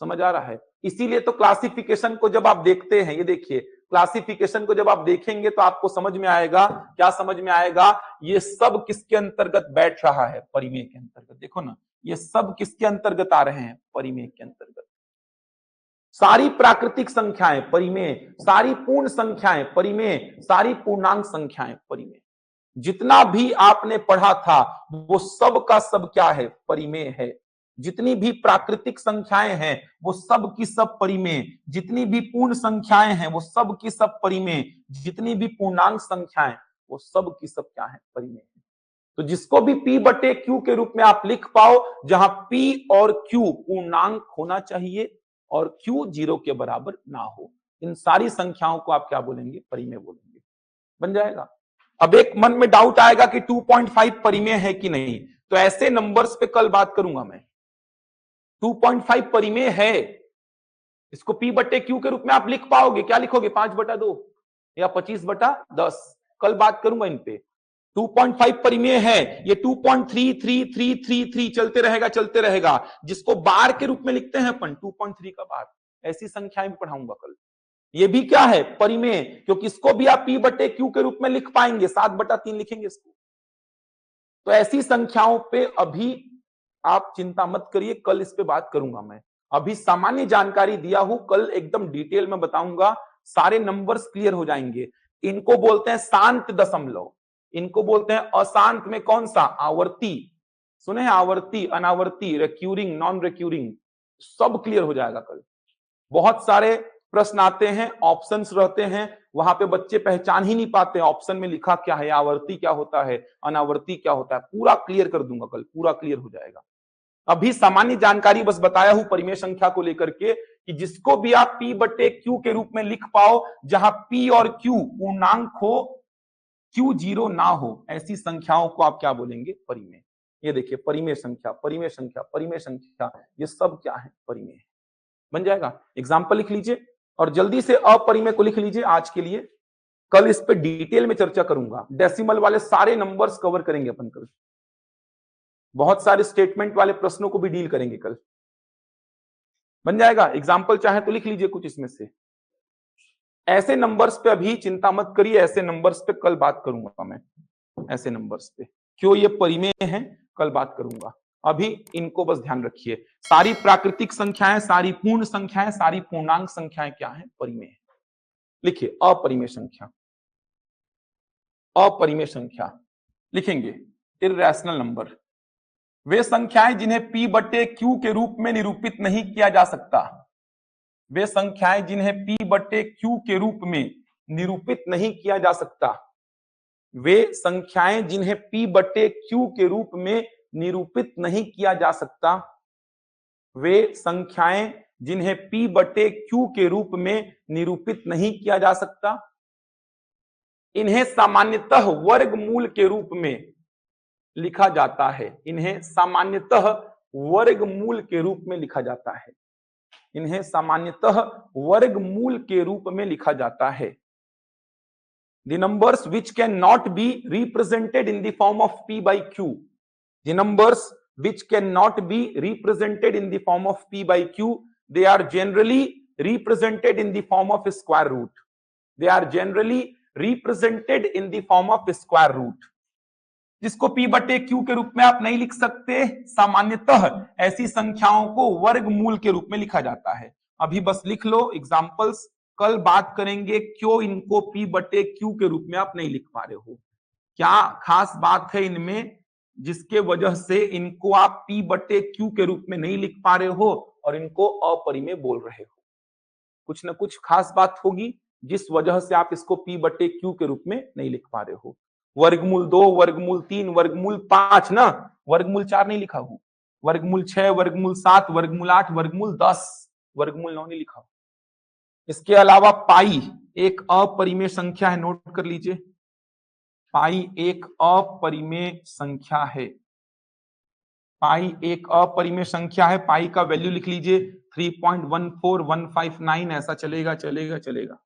समझ आ रहा है? इसीलिए तो क्लासिफिकेशन को जब आप देखते हैं, ये देखिए क्लासिफिकेशन को जब आप देखेंगे तो आपको समझ में आएगा, क्या समझ में आएगा? ये सब किसके अंतर्गत बैठ रहा है? परिमेय के अंतर्गत। देखो ना, ये सब किसके अंतर्गत आ रहे हैं? परिमेय के अंतर्गत। सारी प्राकृतिक संख्याएं परिमेय, सारी पूर्ण संख्याएं परिमेय, सारी पूर्णांक संख्याएं परिमेय। जितना भी आपने पढ़ा था वो सब का सब क्या है? परिमेय है। जितनी भी प्राकृतिक संख्याएं हैं वो सब की सब परिमेय, जितनी भी पूर्ण संख्याएं हैं वो सब की सब परिमेय, जितनी भी पूर्णांक संख्याएं वो सब की सब क्या है? परिमेय। तो जिसको भी P/Q के रूप में आप लिख पाओ, जहां P और Q पूर्णांक होना चाहिए और Q 0 के बराबर ना हो, इन सारी संख्याओं को आप क्या बोलेंगे? परिमेय बोलेंगे। बन जाएगा। अब एक मन में डाउट आएगा कि 2.5 परिमेय है कि नहीं, तो ऐसे नंबर्स पे कल बात करूंगा मैं। 2.5 परिमेय है, इसको P/Q के रूप में आप लिख पाओगे? क्या लिखोगे? 5/2 या 25/10? कल बात करूंगा इन पे। 2.5 परिमेय है, ये 2.333333 चलते रहेगा, जिसको बार के रूप में लिखते हैं अपन, 2.3 का बार। ऐसी संख्याएं भी पढ़ाऊंगा कल। ये भी क्या है? परिमेय, क्योंकि इसको भी आप P/Q के रूप में लिख पाएंगे, 7/3 लिखेंगे इसको। तो ऐसी संख्याओं पे अभी आप चिंता मत करिए, कल इस पे बात करूंगा मैं। अभी सामान्य जानकारी दिया हूं, कल एकदम डिटेल में बताऊंगा, सारे नंबर्स क्लियर हो जाएंगे। इनको बोलते हैं शांत दशमलव, इनको बोलते हैं अशांत में कौन सा? आवर्ती। सुने हैं? आवर्ती, अनावर्ती, रिक्यूरिंग, नॉन रिक्यूरिंग, सब क्लियर हो जाएगा कल। बहुत सारे प्रश्न आते हैं, ऑप्शंस रहते हैं, वहां पे बच्चे पहचान ही नहीं पाते ऑप्शन में लिखा क्या है, आवर्ती क्या होता है, अनावर्ती क्या होता है। पूरा क्लियर कर दूंगा कल, पूरा क्लियर हो जाएगा। अभी सामान्य जानकारी बस बताया हूं परिमेय संख्या को लेकर के, कि जिसको भी आप P/Q के रूप में लिख पाओ, जहां P और Q पूर्णांक हो, Q 0 ना हो, ऐसी संख्याओं को आप क्या बोलेंगे? परिमेय। ये देखिए, परिमेय संख्या, परिमेय संख्या, परिमेय संख्या, ये सब क्या है? परिमेय। बन जाएगा। एग्जाम्पल लिख लीजिए और जल्दी से अपरिमेय को लिख लीजिए आज के लिए। कल इस पे डिटेल में चर्चा करूंगा, डेसिमल वाले सारे नंबर्स कवर करेंगे अपन कल। बहुत सारे स्टेटमेंट वाले प्रश्नों को भी डील करेंगे कल। बन जाएगा। एग्जाम्पल चाहे तो लिख लीजिए कुछ इसमें से। ऐसे नंबर्स पे अभी चिंता मत करिए, ऐसे नंबर्स पे कल बात करूंगा मैं। ऐसे नंबर्स पे क्यों ये परिमेय हैं, कल बात करूंगा। अभी इनको बस ध्यान रखिए, सारी प्राकृतिक संख्याएं, सारी पूर्ण संख्याएं, सारी पूर्णांक संख्याएं क्या है? परिमेय। लिखिए अपरिमेय संख्या। अपरिमेय संख्या लिखेंगे इर्रेशनल नंबर, वे संख्याएं जिन्हें P/Q के रूप में निरूपित नहीं किया जा सकता। वे संख्याएं जिन्हें P/Q के रूप में निरूपित नहीं किया जा सकता। वे संख्याएं जिन्हें P/Q के रूप में निरूपित नहीं किया जा सकता। वे संख्याएं जिन्हें P/Q के रूप में निरूपित नहीं किया जा सकता। इन्हें सामान्यतः वर्गमूल के रूप में लिखा जाता है। इन्हें सामान्यतः वर्गमूल के रूप में लिखा जाता है। इन्हें सामान्यतः वर्गमूल के रूप में लिखा जाता है। The numbers which cannot be represented in the form of P/Q. The numbers which cannot be represented in the form of P/Q, they are generally represented in the form of square root. They are generally represented in the form of square root. जिसको P/Q के रूप में आप नहीं लिख सकते, सामान्यतः ऐसी संख्याओं को वर्गमूल के रूप में लिखा जाता है। अभी बस लिख लो एग्जांपल्स, कल बात करेंगे क्यों इनको P/Q के रूप में आप नहीं लिख पा रहे हो, क्या खास बात है इनमें जिसके वजह से इनको आप P/Q के रूप में नहीं लिख पा रहे हो और इनको अपरिमेय बोल रहे हो। कुछ ना कुछ खास बात होगी जिस वजह से आप इसको P/Q के रूप में नहीं लिख पा रहे हो। वर्गमूल 2, वर्गमूल 3, वर्गमूल 5 ना, वर्गमूल 4 नहीं लिखा हूं। वर्गमूल 6, वर्गमूल 7, वर्गमूल 8, वर्गमूल 10, वर्गमूल 9 नहीं लिखा। इसके अलावा पाई एक अपरिमेय संख्या है, नोट कर लीजिए। पाई एक अपरिमेय संख्या है। पाई एक अपरिमेय संख्या है। पाई का वैल्यू लिख लीजिए 3.14159। ऐसा चलेगा चलेगा चलेगा।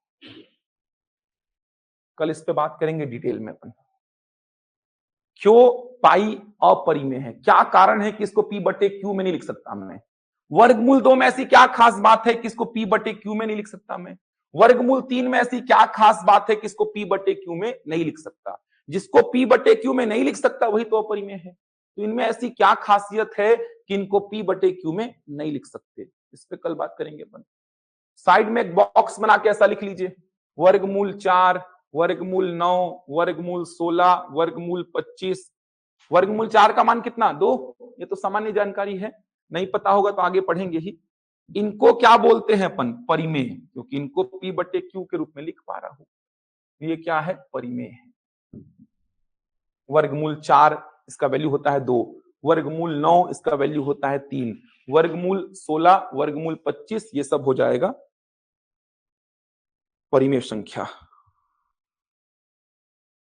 कल इस पे बात करेंगे डिटेल में अपन। क्यों पाई अपरिमेय है, क्या कारण है कि इसको पी बटे क्यू में नहीं लिख सकता मैं। वर्गमूल 2 में ऐसी क्या खास बात है कि इसको पी बटे क्यू में नहीं लिख सकता मैं। वर्गमूल 3 में ऐसी क्या खास बात है कि इसको पी बटे क्यू में नहीं लिख सकता। जिसको पी बटे क्यू में नहीं लिख सकता वही तो अपरिमेय है। तो इनमें ऐसी क्या खासियत है कि इनको पी बटे क्यू में नहीं लिख सकते, इस पे कल बात करेंगे अपन। साइड में एक बॉक्स बना के ऐसा लिख लीजिए, वर्गमूल 4, वर्गमूल 9, वर्गमूल 16, वर्गमूल 25। वर्गमूल 4 का मान कितना 2। ये तो सामान्य जानकारी है, नहीं पता होगा तो आगे पढ़ेंगे ही। इनको क्या बोलते हैं अपन, परिमेय, क्योंकि इनको पी बटे क्यू के रूप में लिख पा रहा हूं। ये क्या है, परिमेय है। वर्गमूल 4 इसका वैल्यू होता है 2, वर्गमूल 9 इसका वैल्यू होता है 3, वर्गमूल 16, वर्गमूल 25 ये सब हो जाएगा परिमेय संख्या।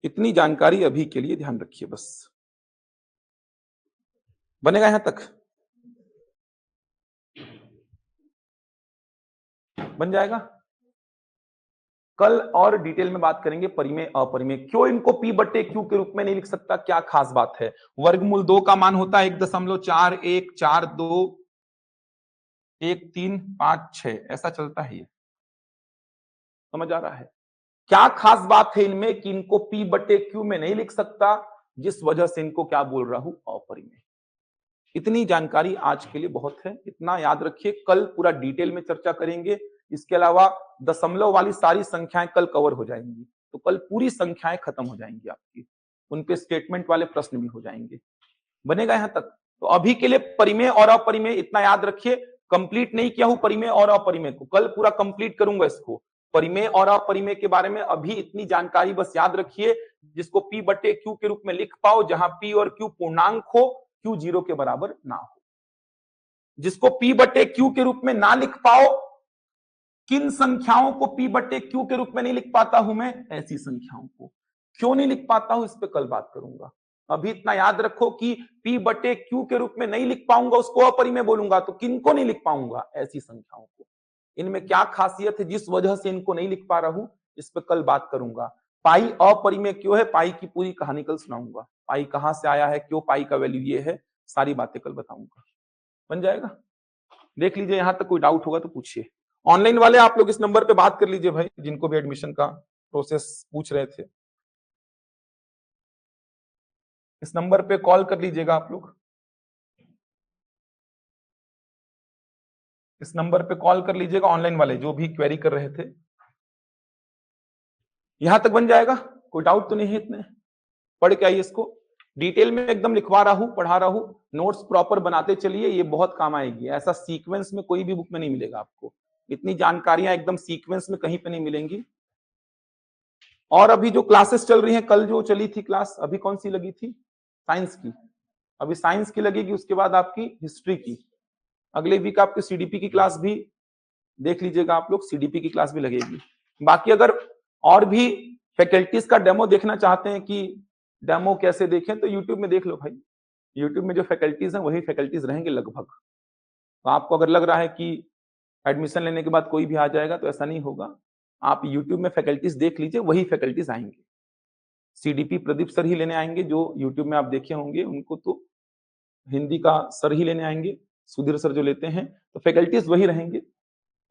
इतनी जानकारी अभी के लिए ध्यान रखिए बस। बनेगा यहां तक, बन जाएगा। कल और डिटेल में बात करेंगे परिमेय अपरिमेय, क्यों इनको पी बटे क्यू के रूप में नहीं लिख सकता, क्या खास बात है। वर्गमूल 2 का मान होता है 1.4142 1356, ऐसा चलता है। ये समझ आ रहा है क्या खास बात है इनमें कि इनको पी बटे क्यू में नहीं लिख सकता, जिस वजह से इनको क्या बोल रहा हूं, अपरिमेय। इतनी जानकारी आज के लिए बहुत है, इतना याद रखिए। कल पूरा डिटेल में चर्चा करेंगे। इसके अलावा दशमलव वाली सारी संख्याएं कल कवर हो जाएंगी, तो कल पूरी संख्याएं खत्म हो जाएंगी आपकी, उन पे स्टेटमेंट वाले प्रश्न भी हो जाएंगे। बनेगा यहां तक। तो अभी के लिए परिमेय और अपरिमेय इतना याद रखिए। कंप्लीट नहीं किया हूं परिमेय और अपरिमेय को, कल पूरा कंप्लीट करूंगा इसको। परिमेय और अपरिमेय के बारे में अभी इतनी जानकारी बस याद रखिए, जिसको पी बटे क्यू के रूप में लिख पाओ, जहां पी और क्यू पूर्णांक हो, क्यू 0 के बराबर ना हो। जिसको पी बटे क्यू के रूप में ना लिख पाओ, किन संख्याओं को पी बटे क्यू के रूप में नहीं लिख पाता हूं मैं, ऐसी संख्याओं को। क्यों नहीं लिख पाता हूं इस पे कल बात करूंगा। अभी इतना याद रखो कि पी बटे क्यू के रूप में नहीं लिख पाऊंगा, उसको अपरिमेय बोलूंगा, तो किनको नहीं लिख पाऊंगा, ऐसी संख्याओं को। इनमें क्या खासियत है जिस वजह से इनको नहीं लिख पा रहा हूं, इस पे कल बात करूंगा। पाई अपरिमेय क्यों है, पाई की पूरी कहानी कल सुनाऊंगा। पाई कहां से आया है, क्यों पाई का वैल्यू ये है, सारी बातें कल बताऊंगा। बन जाएगा, देख लीजिए। यहां तक कोई डाउट होगा तो पूछिए। ऑनलाइन वाले आप लोग इस नंबर पे बात कर लीजिए भाई, जिनको भी एडमिशन का प्रोसेस पूछ रहे थे, इस नंबर पे कॉल कर लीजिएगा आप लोग। इस नंबर पे कॉल कर लीजिएगा ऑनलाइन वाले जो भी क्वेरी कर रहे थे। यहां तक बन जाएगा, कोई डाउट तो नहीं है इतने। पढ़ के आइए इसको, डिटेल में एकदम लिखवा रहा हूं, पढ़ा रहा हूं। नोट्स प्रॉपर बनाते चलिए, ये बहुत काम आएगी। ऐसा सीक्वेंस में कोई भी बुक में नहीं मिलेगा आपको, इतनी जानकारियां एकदम सीक्वेंस में कहीं पे नहीं मिलेंगी। और अभी जो क्लासेस चल रही हैं, कल जो चली थी क्लास, अभी कौन सी लगी थी, साइंस की। अभी साइंस की लगेगी, उसके बाद आपकी हिस्ट्री की। अगले वीक आपकी सीडीपी की क्लास भी देख लीजिएगा आप लोग, सीडीपी की क्लास भी लगेगी। बाकी अगर और भी फैकल्टीज का डेमो देखना चाहते हैं कि डेमो कैसे देखें, तो यूट्यूब में देख लो भाई। यूट्यूब में जो फैकल्टीज हैं वही फैकल्टीज रहेंगे लगभग। तो आपको अगर लग रहा है कि एडमिशन लेने के बाद कोई भी आ जाएगा, तो ऐसा नहीं होगा। आप यूट्यूब में फैकल्टीज देख लीजिए, वही फैकल्टीज आएंगे। सीडीपी प्रदीप सर ही लेने आएंगे, जो यूट्यूब में आप देखे होंगे उनको, तो हिंदी का सर ही लेने आएंगे, सुधीर सर जो लेते हैं। तो फैकल्टीज वही रहेंगे,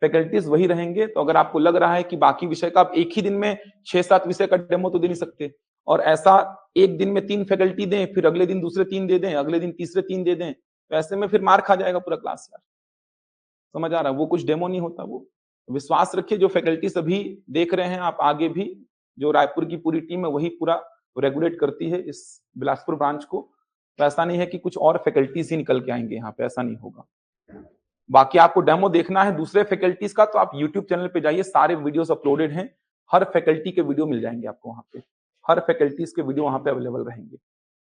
फैकल्टीज वही रहेंगे। तो अगर आपको लग रहा है कि बाकी विषय का आप एक ही दिन में 6-7 विषय का डेमो तो दे नहीं सकते, और ऐसा एक दिन में 3 फैकल्टी दें, फिर अगले दिन दूसरे 3 दे दें, अगले दिन तीसरे 3 दे दें, तो ऐसे में फिर मार खा जाएगा पूरा क्लास यार। समझ आ रहा है, वो कुछ डेमो नहीं होता। वो विश्वास रखिए, जो फैकल्टी सभी देख रहे हैं, आप आगे भी जो रायपुर की पूरी टीम है वही पूरा रेगुलेट करती है इस बिलासपुर ब्रांच को। तो ऐसा नहीं है कि कुछ और फैकल्टीज ही निकल के आएंगे यहाँ पे, ऐसा नहीं होगा। बाकी आपको डेमो देखना है दूसरे फैकल्टीज का, तो आप यूट्यूब चैनल पे जाइए, सारे वीडियोस अपलोडेड हैं। हर फैकल्टी के वीडियो मिल जाएंगे आपको वहां पे, हर फैकल्टीज के वीडियो वहां पे अवेलेबल रहेंगे।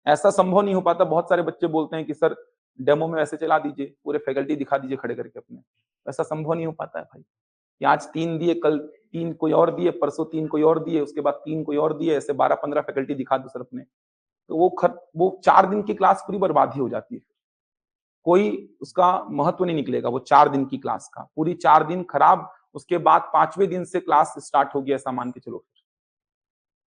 ऐसा संभव नहीं हो पाता, बहुत सारे बच्चे बोलते हैं कि सर डेमो में ऐसे चला दीजिए, पूरे फैकल्टी दिखा दीजिए खड़े करके अपने। ऐसा संभव नहीं हो पाता है भाई कि आज 3 दिए, कल 3 कोई और दिए, परसों 3 कोई और दिए, उसके बाद 3 कोई और दिए, ऐसे 12-15 फैकल्टी दिखा दो सर अपने। तो वो 4 दिन की क्लास पूरी बर्बाद ही हो जाती है। कोई उसका महत्व नहीं निकलेगा वो 4 दिन की क्लास का। पूरी 4 दिन खराब, उसके बाद 5वें दिन से क्लास स्टार्ट होगी, ऐसा मान के चलो।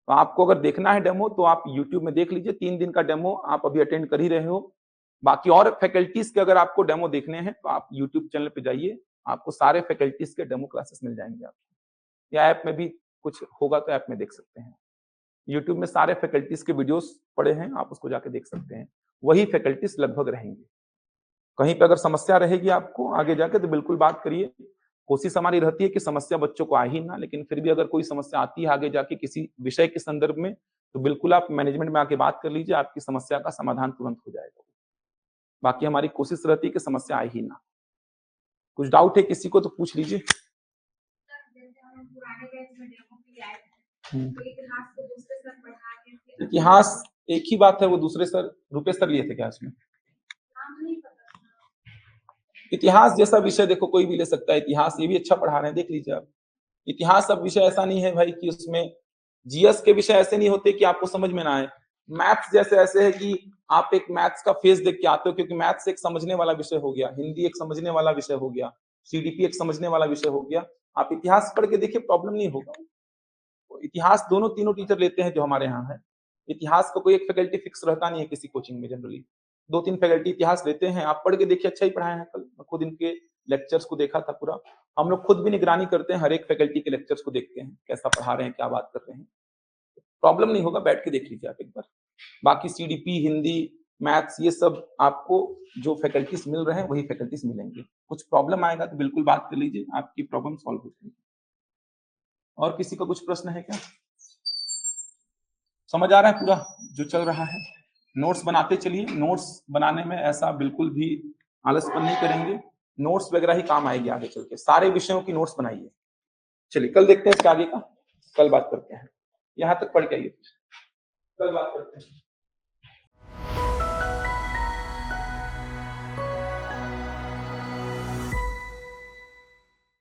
तो आपको अगर देखना है डेमो तो आप यूट्यूब में देख लीजिए, 3 दिन का डेमो आप अभी अटेंड कर ही रहे हो। बाकी और फैकल्टीज के अगर आपको डेमो देखने हैं तो आप यूट्यूब चैनल पे जाइए, आपको सारे फैकल्टीज के डेमो क्लासेस मिल जाएंगे आपको। या ऐप में भी कुछ होगा तो ऐप में देख सकते हैं। यूट्यूब में सारे फैकल्टीज के वीडियोस पड़े हैं, आप उसको जाके देख सकते हैं। वही फैकल्टीज लगभग रहेंगे। कहीं पे अगर समस्या रहेगी आपको आगे जाके तो बिल्कुल बात करिए। कोशिश हमारी रहती है कि समस्या बच्चों को आ ही ना, लेकिन फिर भी अगर कोई समस्या आती है आगे जाके किसी विषय के संदर्भ में, तो बिल्कुल आप मैनेजमेंट में आके बात कर लीजिए, आपकी समस्या का समाधान तुरंत हो जाएगा। बाकी हमारी कोशिश रहती है कि समस्या आए ही ना। कुछ डाउट है किसी को तो पूछ लीजिए। इतिहास एक ही बात है, वो दूसरे सर रुपेश सर लिए थे क्या इसमें? इतिहास जैसा विषय देखो कोई भी ले सकता है, इतिहास ये भी अच्छा पढ़ा रहे हैं, देख लीजिए आप। इतिहास अब विषय ऐसा नहीं है भाई कि उसमें जीएस के विषय ऐसे नहीं होते कि आपको समझ में ना आए। मैथ्स जैसे ऐसे है कि आप एक मैथ्स का फेस देख के आते हो, क्योंकि मैथ्स एक समझने वाला विषय हो गया, हिंदी एक समझने वाला विषय हो गया, सीडीपी एक समझने वाला विषय हो गया। आप इतिहास पढ़ के देखिए, प्रॉब्लम नहीं होगा। इतिहास दोनों तीनों टीचर लेते हैं जो हमारे यहाँ है। इतिहास का कोई एक फैकल्टी फिक्स रहता नहीं है किसी कोचिंग में, जनरली 2-3 फैकल्टी इतिहास लेते हैं। आप पढ़ के देखिए, अच्छा ही पढ़ाए हैं। कल मैं खुद इनके लेक्चर्स को देखा था पूरा। हम लोग खुद भी निगरानी करते हैं, हर एक फैकल्टी के लेक्चर्स को देखते हैं, कैसा पढ़ा रहे हैं, क्या बात कर रहे हैं। प्रॉब्लम नहीं होगा, बैठ के देख लीजिए आप एक बार। बाकी सीडीपी, हिंदी, मैथ्स ये सब आपको जो फैकल्टीज मिल रहे हैं वही फैकल्टीज मिलेंगे। कुछ प्रॉब्लम आएगा तो बिल्कुल बात कर लीजिए, आपकी प्रॉब्लम सॉल्व हो जाएगी। और किसी का कुछ प्रश्न है क्या? समझ आ रहा है पूरा जो चल रहा है? नोट्स बनाते चलिए। नोट्स बनाने में ऐसा बिल्कुल भी आलसपन नहीं करेंगे। नोट्स वगैरह ही काम आएगी आगे चल के। सारे विषयों की नोट्स बनाइए। चलिए कल देखते हैं इसके आगे का, कल बात करते हैं। यहाँ तक पढ़ के आइए, कल बात करते हैं।